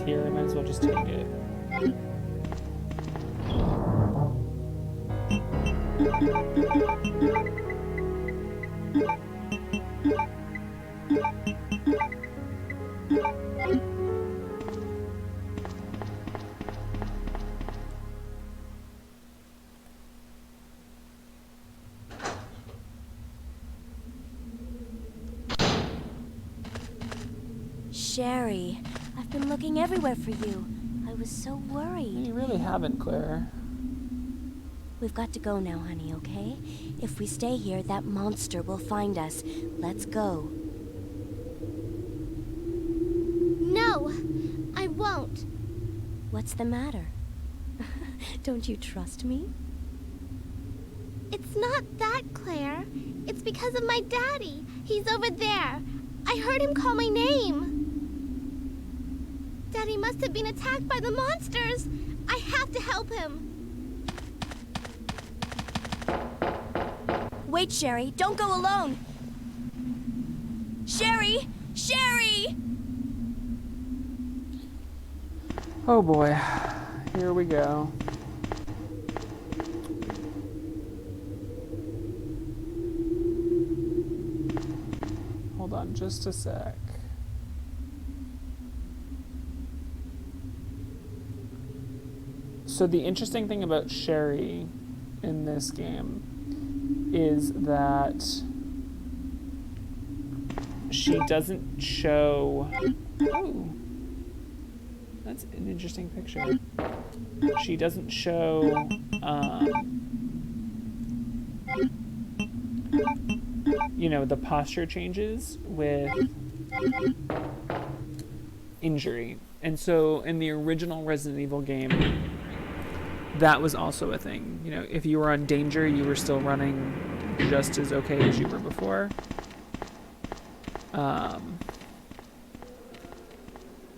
Here, I might as well just take it. Sherry, I've been looking everywhere for you. I was so worried. You really haven't, Claire. We've got to go now, honey, okay? If we stay here, that monster will find us. Let's go. No, I won't. What's the matter? Don't you trust me? It's not that, Claire. It's because of my daddy. He's over there. I heard him call my name. Daddy must have been attacked by the monsters. I have to help him. Wait, Sherry. Don't go alone. Sherry! Sherry! Oh boy. Here we go. on just a sec. So the interesting thing about Sherry in this game is that she doesn't show... Oh, that's an interesting picture. She doesn't show... you know, the posture changes with injury. And so in the original Resident Evil game, that was also a thing. You know, if you were on danger, you were still running just as okay as you were before.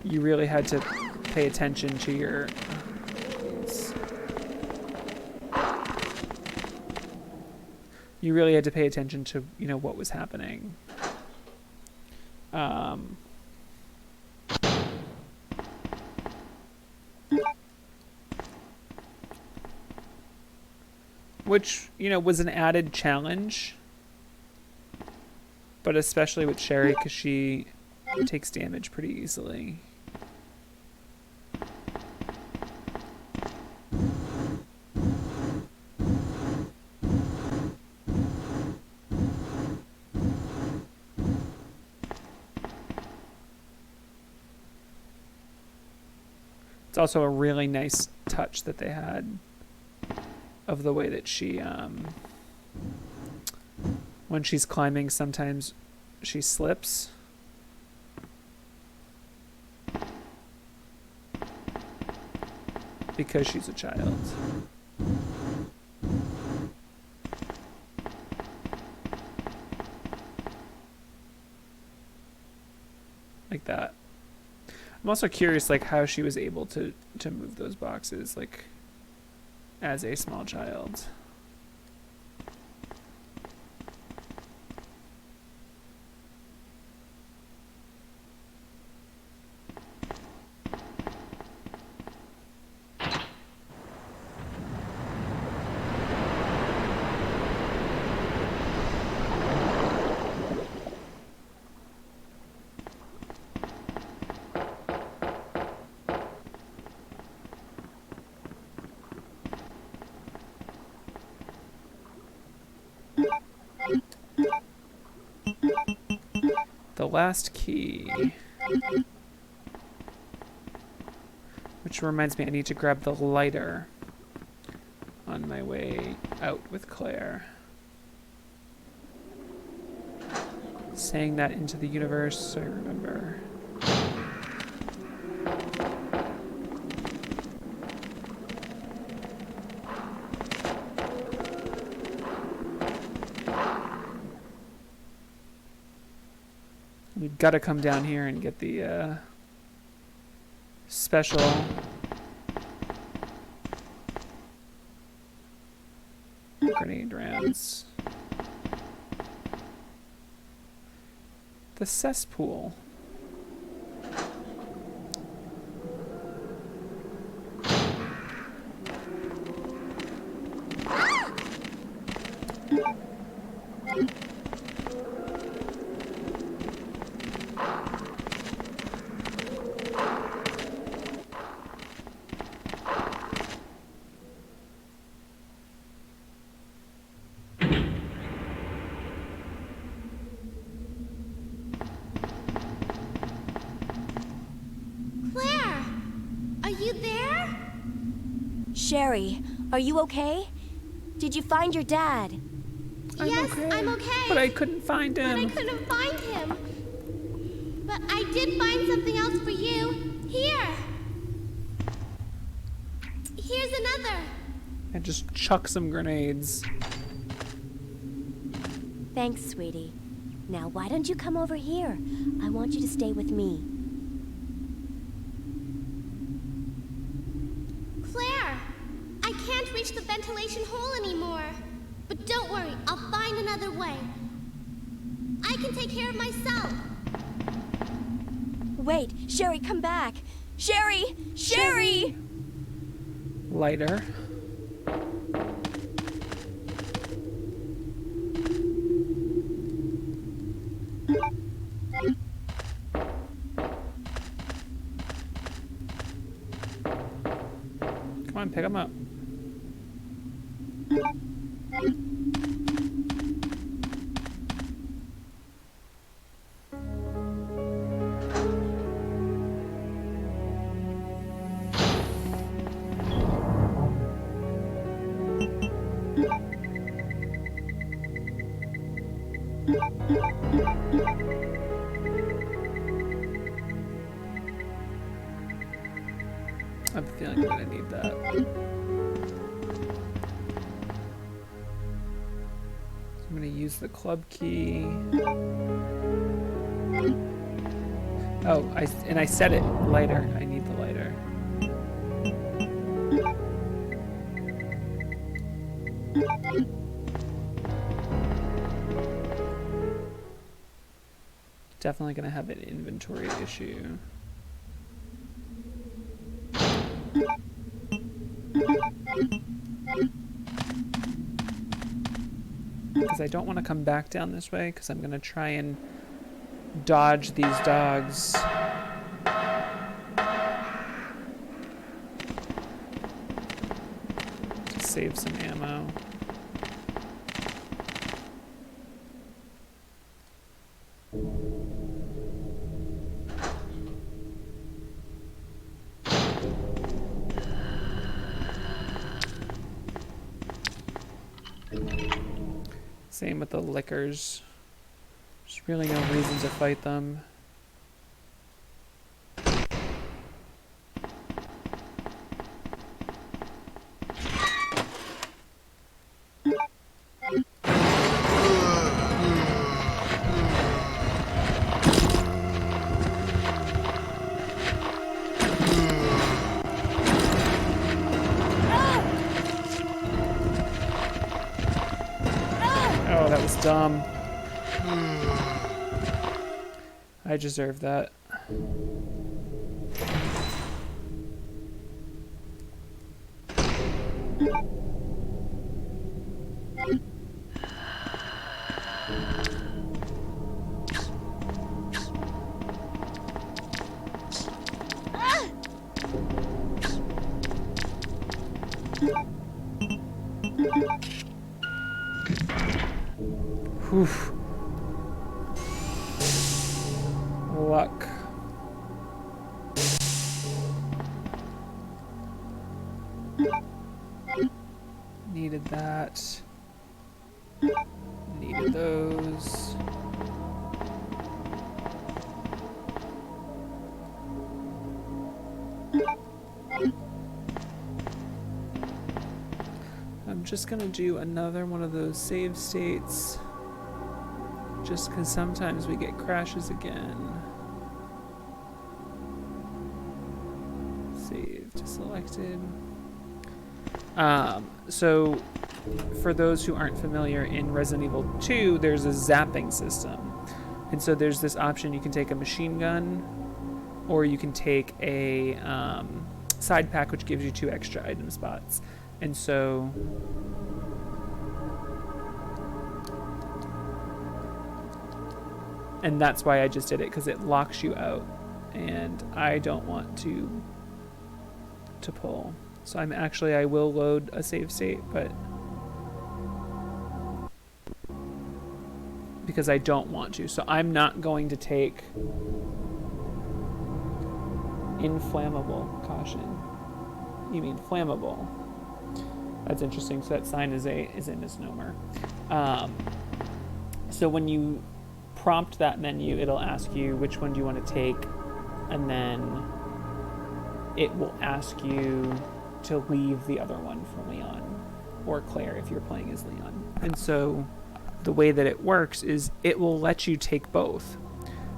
You really had to pay attention to your... You really had to pay attention to, you know, what was happening. Which, you know, was an added challenge. But especially with Sherry, because she takes damage pretty easily. It's also a really nice touch that they had of the way that she, when she's climbing, sometimes she slips. Because she's a child. Like that. I'm also curious, like, how she was able to move those boxes, like, as a small child. The last key. Which reminds me, I need to grab the lighter on my way out with Claire. Saying that into the universe, so I remember. We've got to come down here and get the special grenade rounds. The cesspool. Sherry, are you okay? Did you find your dad? Yes, I'm okay. But I couldn't find him. But I couldn't find him. But I did find something else for you. Here. Here's another. And just chuck some grenades. Thanks, sweetie. Now, why don't you come over here? I want you to stay with me. Claire, I can't reach the ventilation hole anymore. But don't worry, I'll find another way. I can take care of myself. Wait, Sherry, come back. Sherry! Sherry! Lighter. Come on, pick them up. I have a feeling I'm gonna need that. So I'm gonna use the club key. Oh, I set it lighter. I need the lighter. Definitely gonna have an inventory issue. Because I don't want to come back down this way, because I'm going to try and dodge these dogs. To save some ammo. Same with the liquors. There's really no reason to fight them. Oh, that was dumb. I deserve that. Whew. Luck. Needed that. Needed those. I'm just gonna do another one of those save states. Just because sometimes we get crashes again. Saved, selected. So for those who aren't familiar, in Resident Evil 2, there's a zapping system. And so there's this option: you can take a machine gun, or you can take a side pack, which gives you 2 extra item spots. And so and that's why I just did it, because it locks you out, and I don't want to pull. So I will load a save state, but because I don't want to. So I'm not going to take inflammable caution. You mean flammable? That's interesting. So that sign is a misnomer. So when you prompt that menu, it'll ask you which one do you want to take, and then it will ask you to leave the other one for Leon or Claire if you're playing as Leon. And so the way that it works is it will let you take both,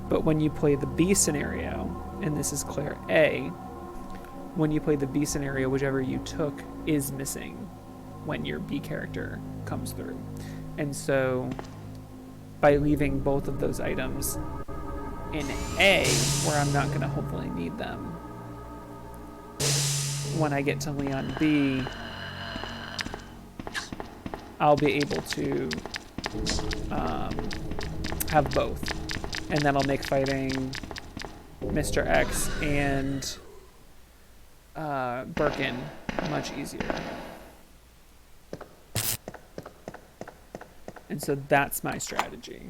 but when you play the B scenario, and this is Claire A, when you play the B scenario, whichever you took is missing when your B character comes through. And so by leaving both of those items in A, where I'm not going to hopefully need them, when I get to Leon B, I'll be able to have both. And that'll make fighting Mr. X and Birkin much easier. And so that's my strategy.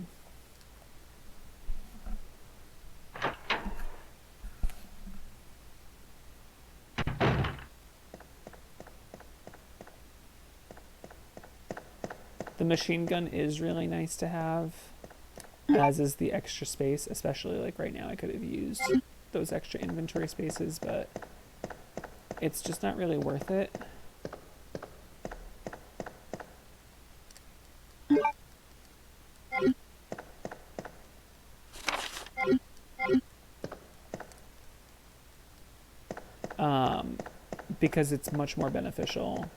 The machine gun is really nice to have, as is the extra space, especially like right now I could have used those extra inventory spaces, but it's just not really worth it. Because it's much more beneficial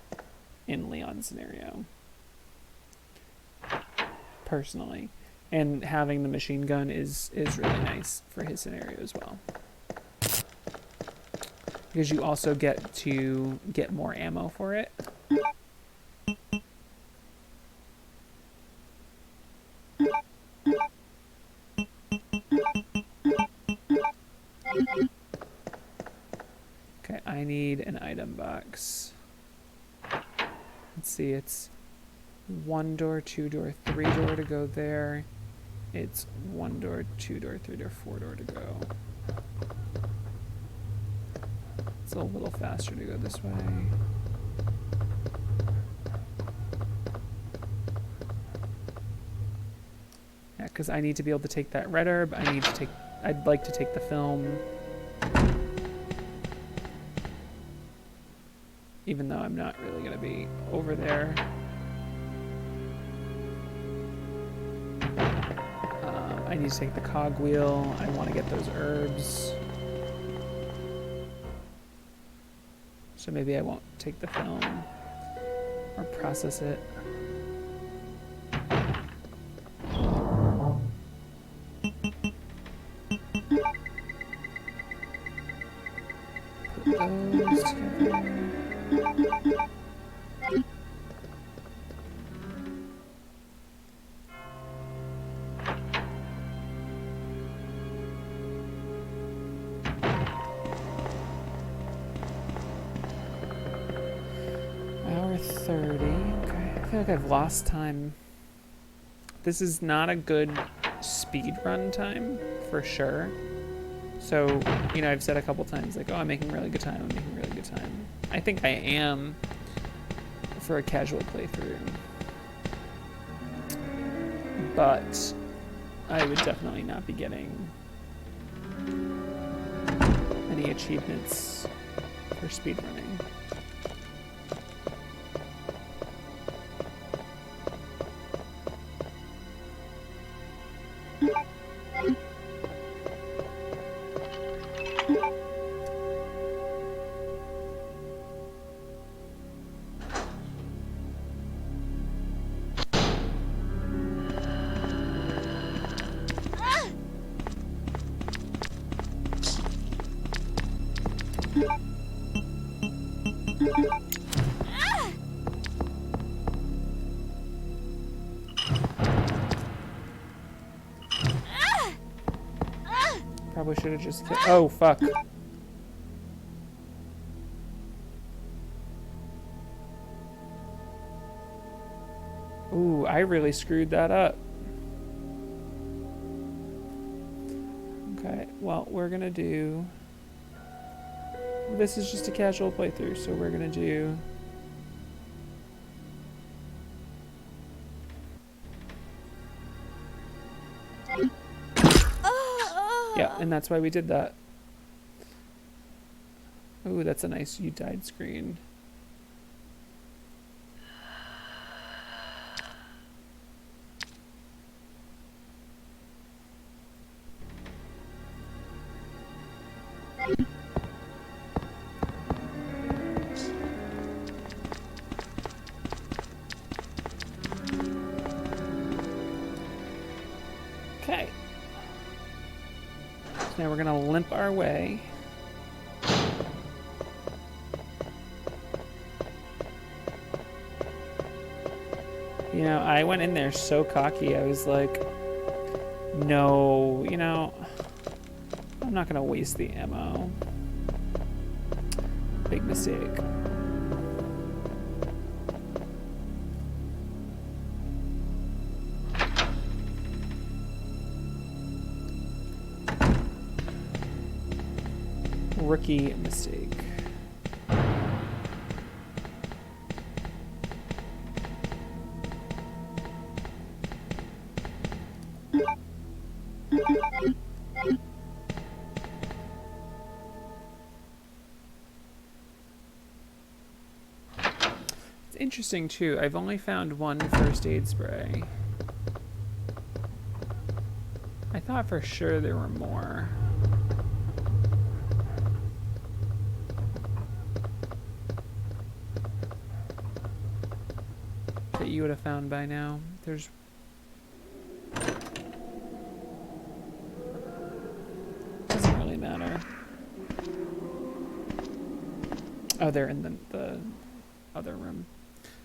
in Leon's scenario. Personally. And having the machine gun is really nice for his scenario as well. Because you also get to get more ammo for it. Okay, I need an item box. Let's see, it's 1 door, 2 door, 3 door to go there. It's 1 door, 2 door, 3 door, 4 door to go. It's a little faster to go this way. Yeah, because I need to be able to take that red herb. I'd like to take the film. Even though I'm not really going to be over there. I need to take the cogwheel. I want to get those herbs. So maybe I won't take the film or process it. Put those together. Hour 30. Okay, I feel like I've lost time. This is not a good speed run time for sure. So, you know, I've said a couple times like, oh, I'm making really good time, I'm making really good time. I think I am for a casual playthrough. But I would definitely not be getting any achievements for speedrunning. Probably should have just killed. Oh, fuck. Ooh, I really screwed that up. Okay, well, we're gonna do... This is just a casual playthrough, so we're gonna do... Yeah, and that's why we did that. Ooh, that's a nice "you died" screen. Okay. Now we're gonna limp our way. You know, I went in there so cocky. I was like, no, you know, I'm not gonna waste the ammo. Big mistake. Rookie mistake. It's interesting too. I've only found one first aid spray. I thought for sure there were more. That you would have found by now. There's... Doesn't really matter. Oh, they're in the other room.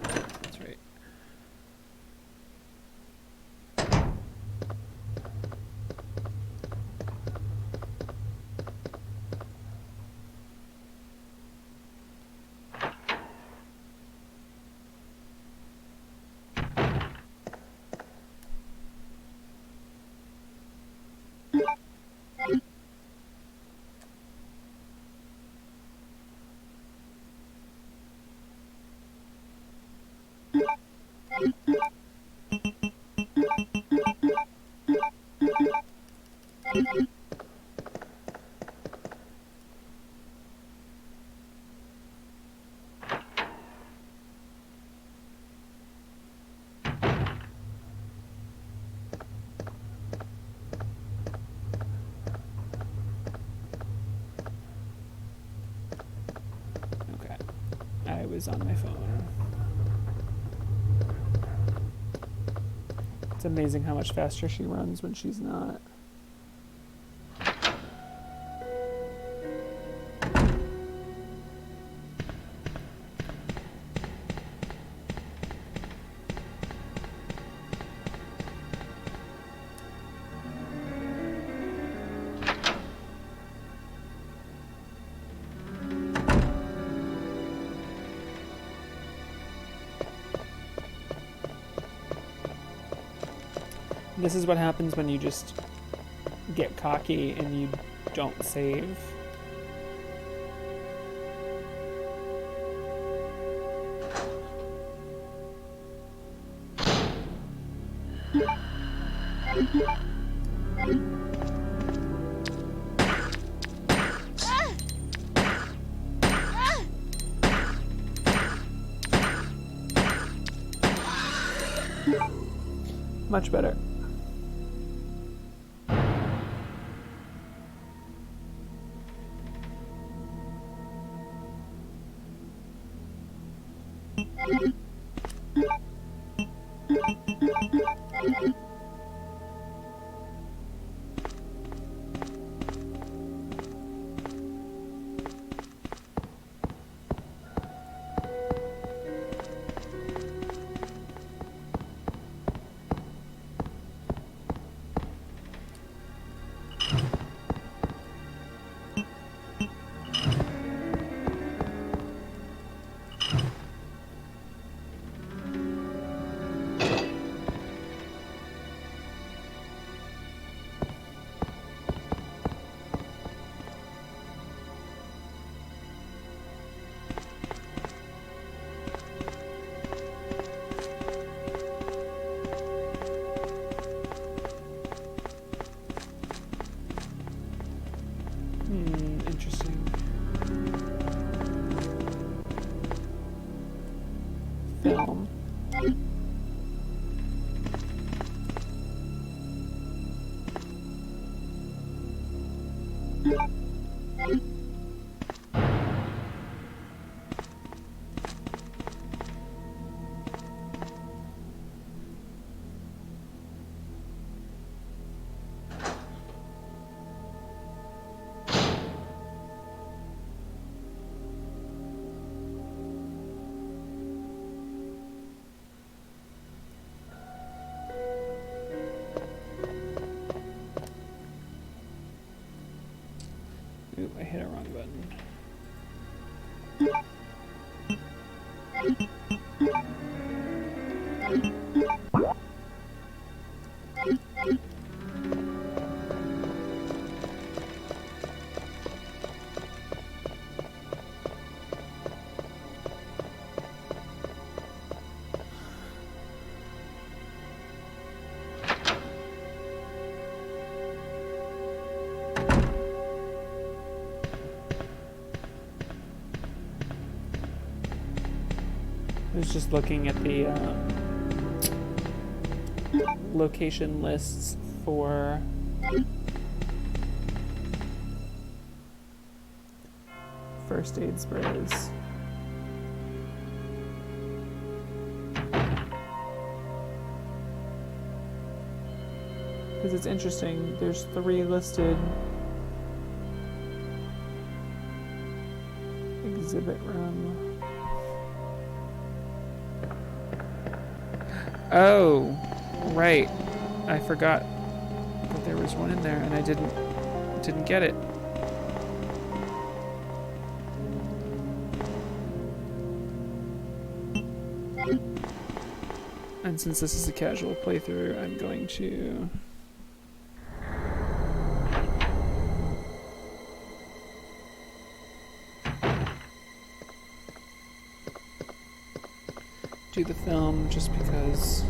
That's right. Okay. I was on my phone. It's amazing how much faster she runs when she's not. This is what happens when you just get cocky and you don't save. Much better. Interesting. Film. Ooh, I hit a wrong button. I was just looking at the location lists for first aid sprays. Because it's interesting, there's 3 listed. Exhibit room. Oh, right. I forgot that there was one in there, and I didn't get it. And since this is a casual playthrough, I'm going to do the film just because.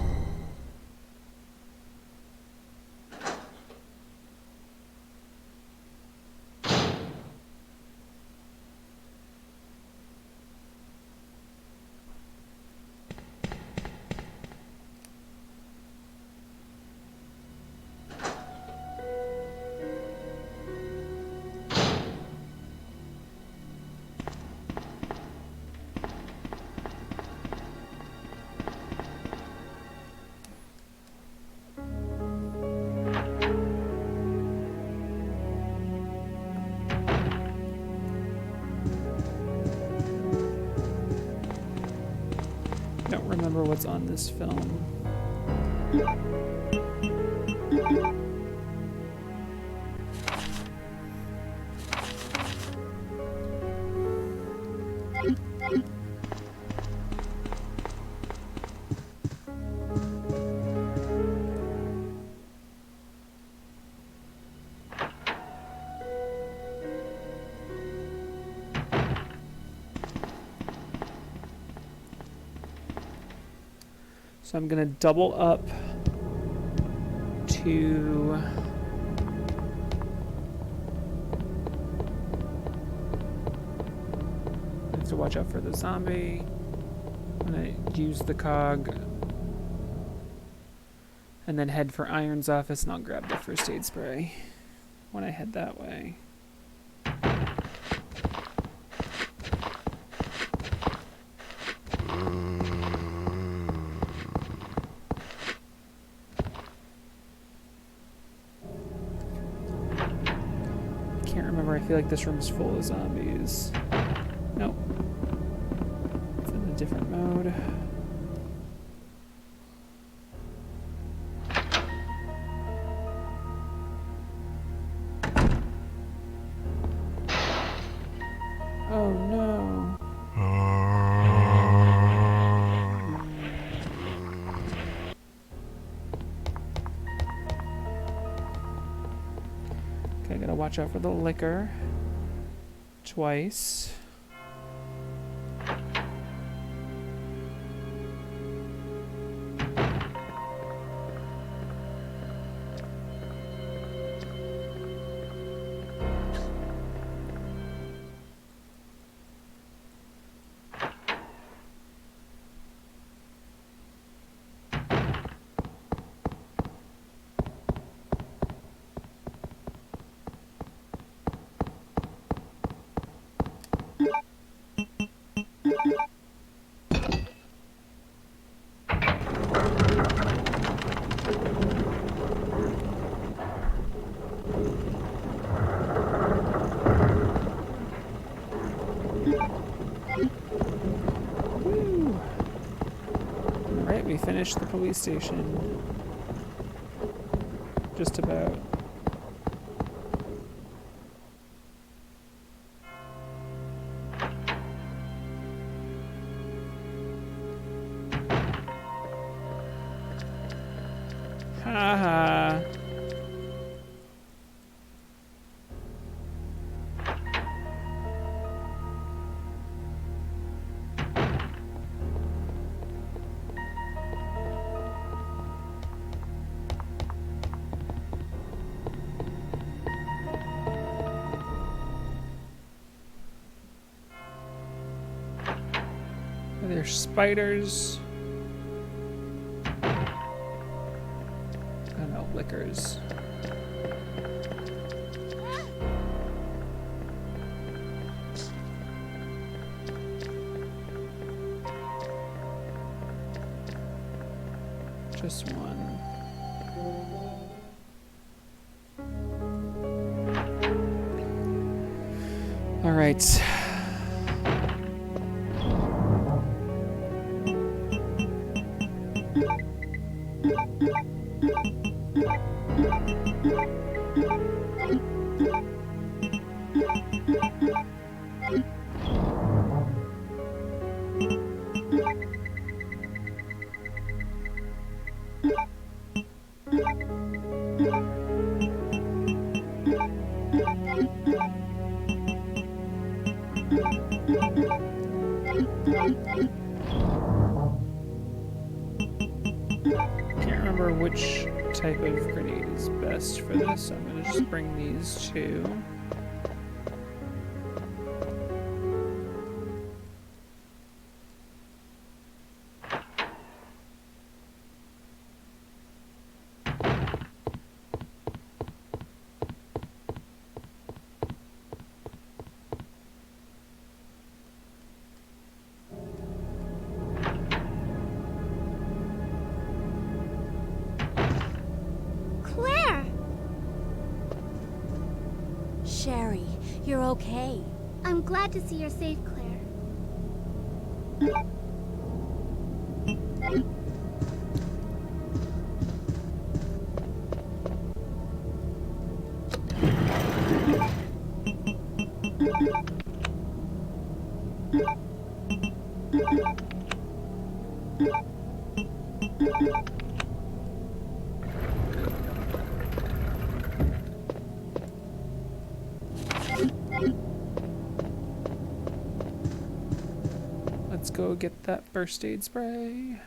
Don't remember what's on this film. So I'm gonna double up to I have to watch out for the zombie. I'm gonna use the cog and then head for Iron's office, and I'll grab the first aid spray when I head that way. I feel like this room's full of zombies. Nope. It's in a different mode. Oh no. Okay, I gotta watch out for the liquor. Twice. Alright, we finished the police station. Just about. Haha. There's spiders. Oh no, lickers. Just one. All right. Can't remember which type of grenade is best for this. I'm gonna just bring these two. Claire! Sherry, you're okay. I'm glad to see you're safe, Claire. Let's go get that first aid spray.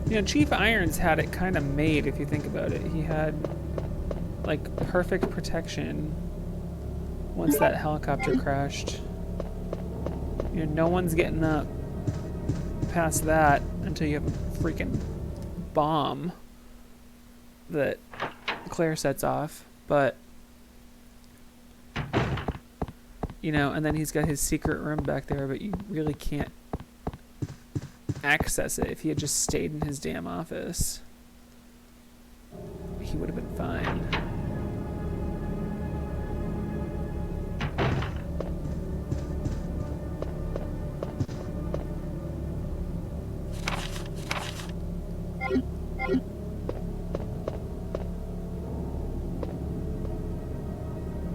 You know, Chief Irons had it kind of made if you think about it. He had like perfect protection once that helicopter crashed. You know, no one's getting up past that until you have a freaking bomb that Claire sets off. But, you know, and then he's got his secret room back there, but you really can't access it. If he had just stayed in his damn office, he would have been fine.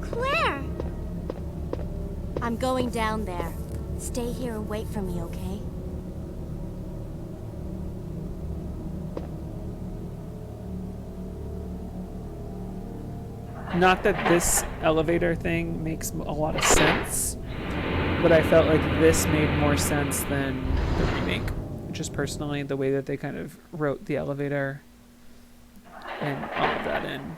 Claire! I'm going down there. Stay here and wait for me, okay? Not that this elevator thing makes a lot of sense, but I felt like this made more sense than the remake. Just personally, the way that they kind of wrote the elevator and all of that in.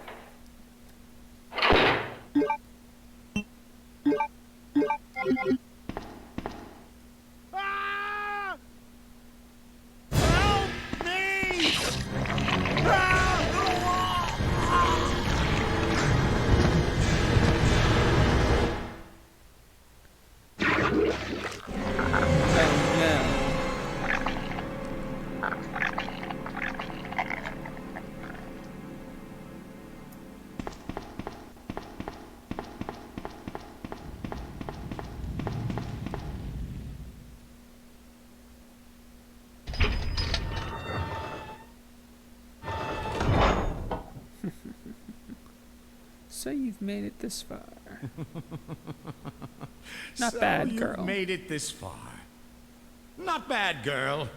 Help me! So you've made it this far. Not bad, girl. You've made it this far. Not bad, girl.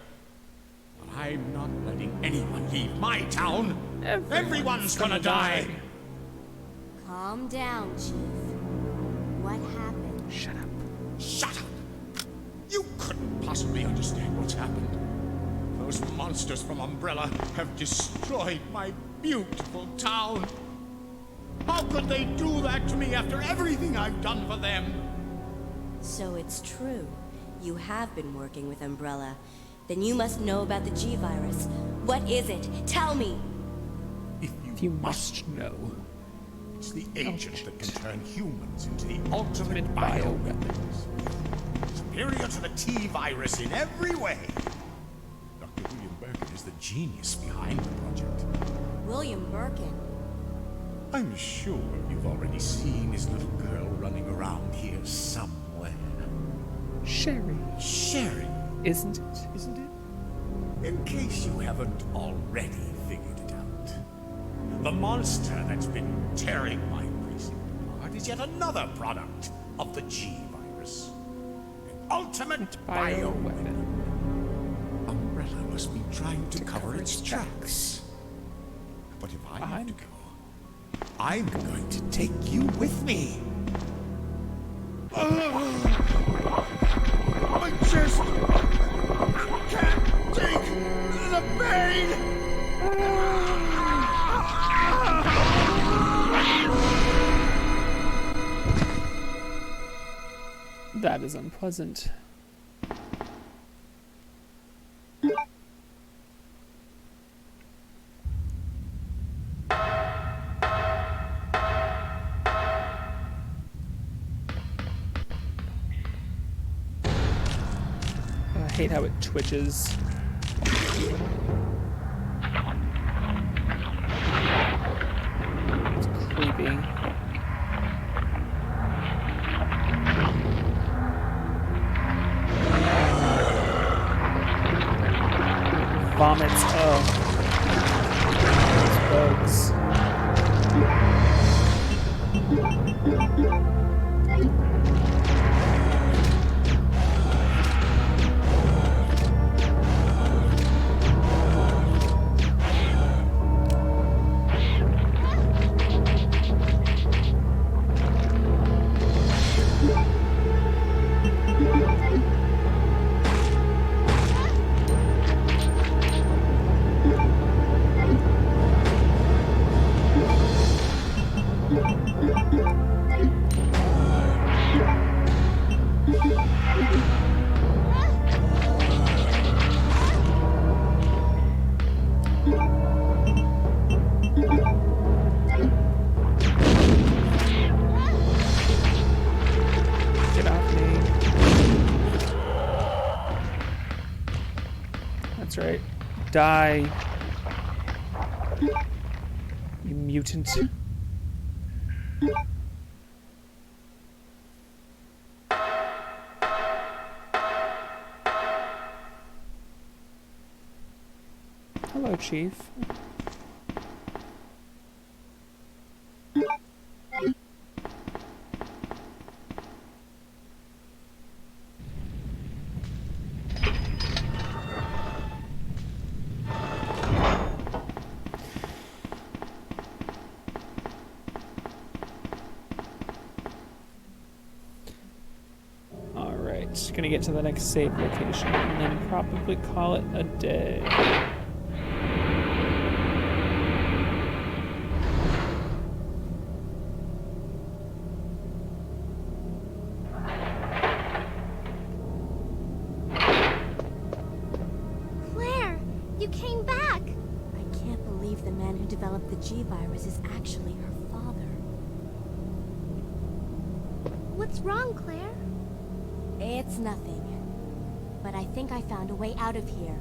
But I'm not letting anyone leave my town. Everyone's gonna die. Calm down, Chief. What happened? Shut up. Shut up! You couldn't possibly understand what's happened. Those monsters from Umbrella have destroyed my beautiful town. How could they do that to me after everything I've done for them? So it's true. You have been working with Umbrella. Then you must know about the G-Virus. What is it? Tell me! If You must know. It's the agent that can turn humans into the ultimate bioweapons. bioweapons. Superior to the T-Virus in every way. Dr. William Birkin is the genius behind the project. William Birkin. I'm sure you've already seen his little girl running around here somewhere. Sherry. Sherry, Isn't it? Isn't it? in case you haven't already figured it out, the monster that's been tearing my precinct apart is yet another product of the G-Virus. An ultimate bioweapon. Umbrella must be trying to cover its tracks. But if I have to go, I'm going to take you with me. I just can't take the pain. That is unpleasant. I hate how it twitches. It's creepy. Vomits. Oh. Those bugs. Get off me. That's right. Die. You mutant. Hello, Chief. Alright, gonna get to the next save location and then probably call it a day. Claire, you came back. I can't believe the man who developed the G-Virus is actually her father. What's wrong, Claire? It's nothing. But I think I found a way out of here.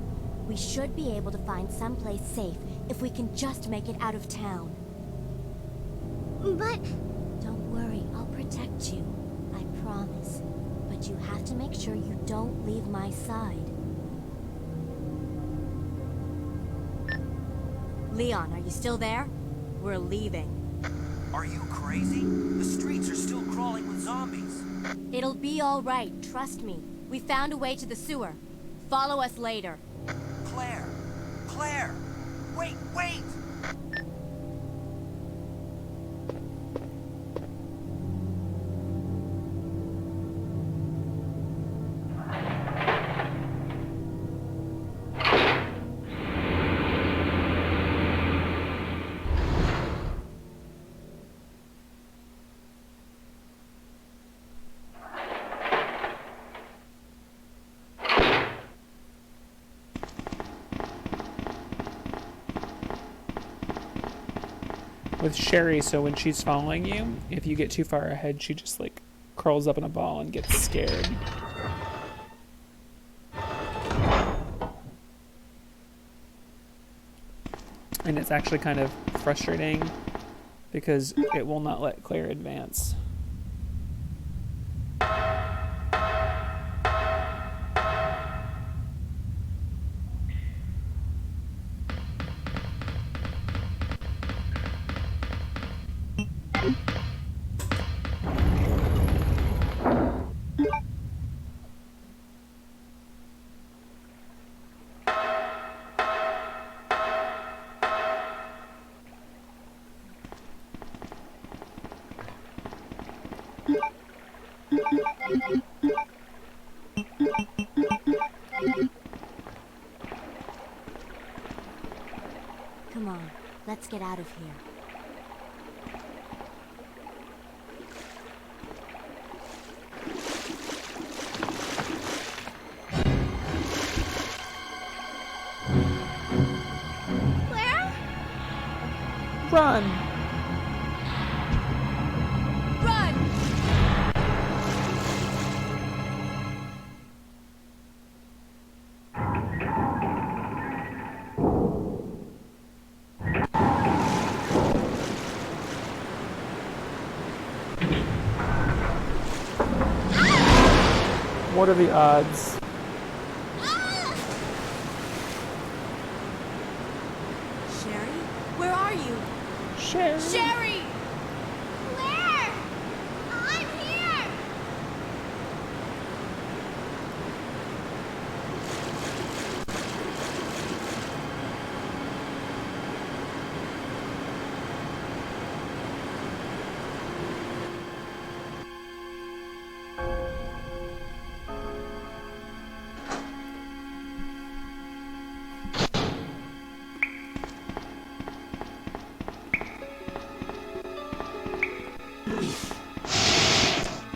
We should be able to find someplace safe if we can just make it out of town. But Don't worry, I'll protect you. I promise. But you have to make sure you don't leave my side. Leon, are you still there? We're leaving. Are you crazy? The streets are still crawling with zombies. It'll be all right, trust me. We found a way to the sewer. Follow us later. Claire! Claire! Wait, wait! with Sherry, so when she's following you, if you get too far ahead, she just like curls up in a ball and gets scared. And it's actually kind of frustrating because it will not let Claire advance. Come on, let's get out of here. Claire? Run! Run! What are the odds? Sherry? Where are you? Sherry! Sherry! Claire! I'm here!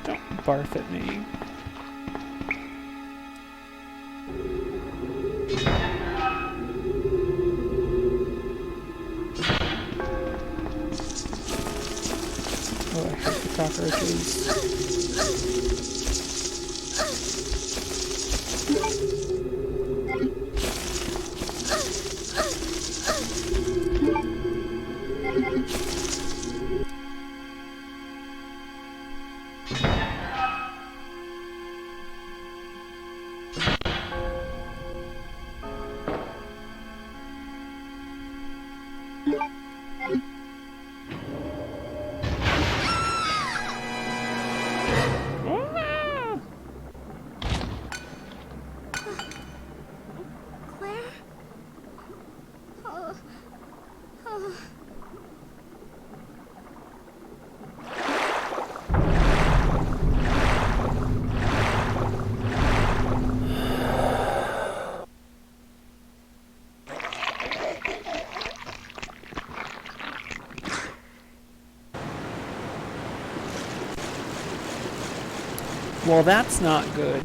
Don't barf at me. Oh, I hate the cockroaches. Ah! Claire? Oh. Oh. Well, that's not good.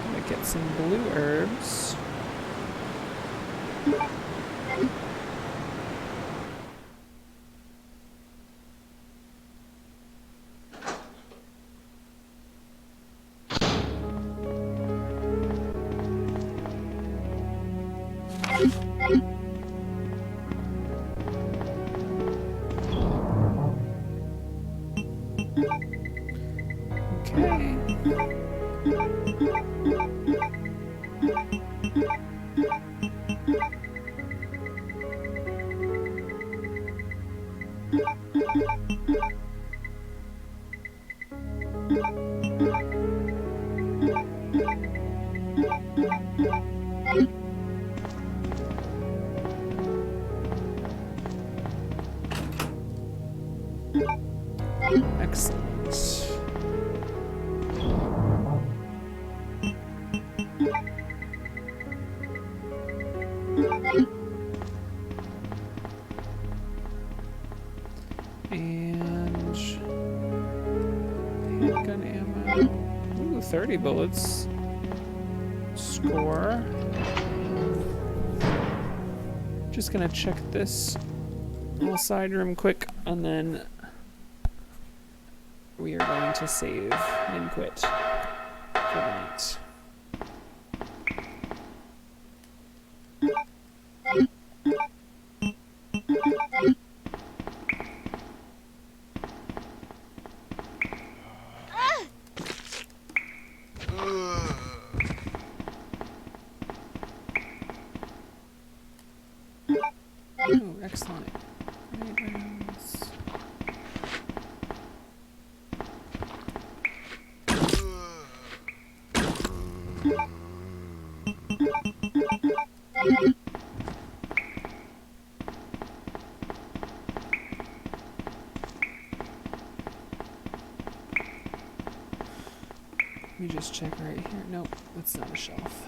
Gonna get some blue herbs. Okay. Excellent. And handgun ammo. Ooh, 30 bullets. Score. Just gonna check this little side room quick, and then we are going to save and quit for the night. Oh, excellent. Grenade rounds. Let me just check right here. Nope, that's not a shelf.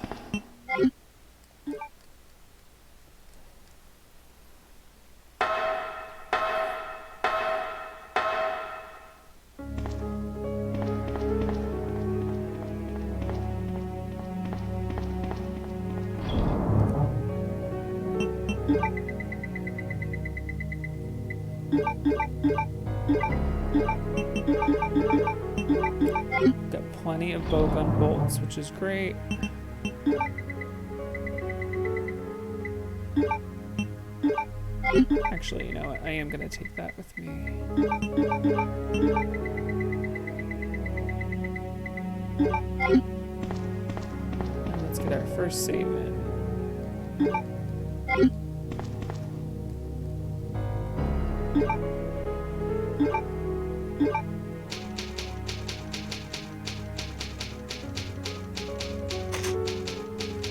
Got plenty of bowgun bolts, which is great. Actually, you know what? I am going to take that with me. And let's get our first save in.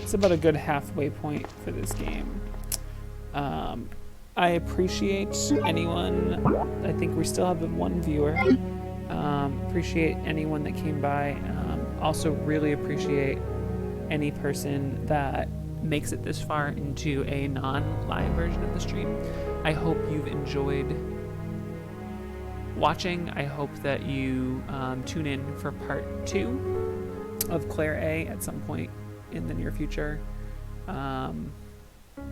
It's about a good halfway point for this game. I appreciate anyone. I think we still have one viewer. Appreciate anyone that came by. Also really appreciate any person that makes it this far into a non-live version of the stream. I hope you've enjoyed watching. I hope that you tune in for part 2 of Claire A at some point in the near future.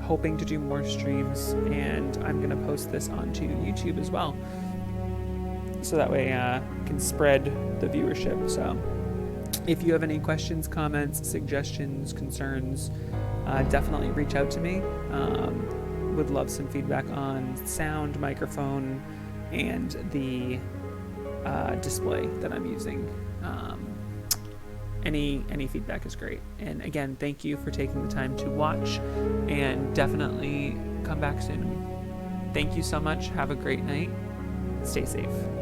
Hoping to do more streams, and I'm gonna post this onto YouTube as well, so that way can spread the viewership. So if you have any questions, comments, suggestions, concerns, definitely reach out to me. Would love some feedback on sound, microphone, and the display that I'm using. Any feedback is great. And again, thank you for taking the time to watch, and definitely come back soon. Thank you so much. Have a great night. Stay safe.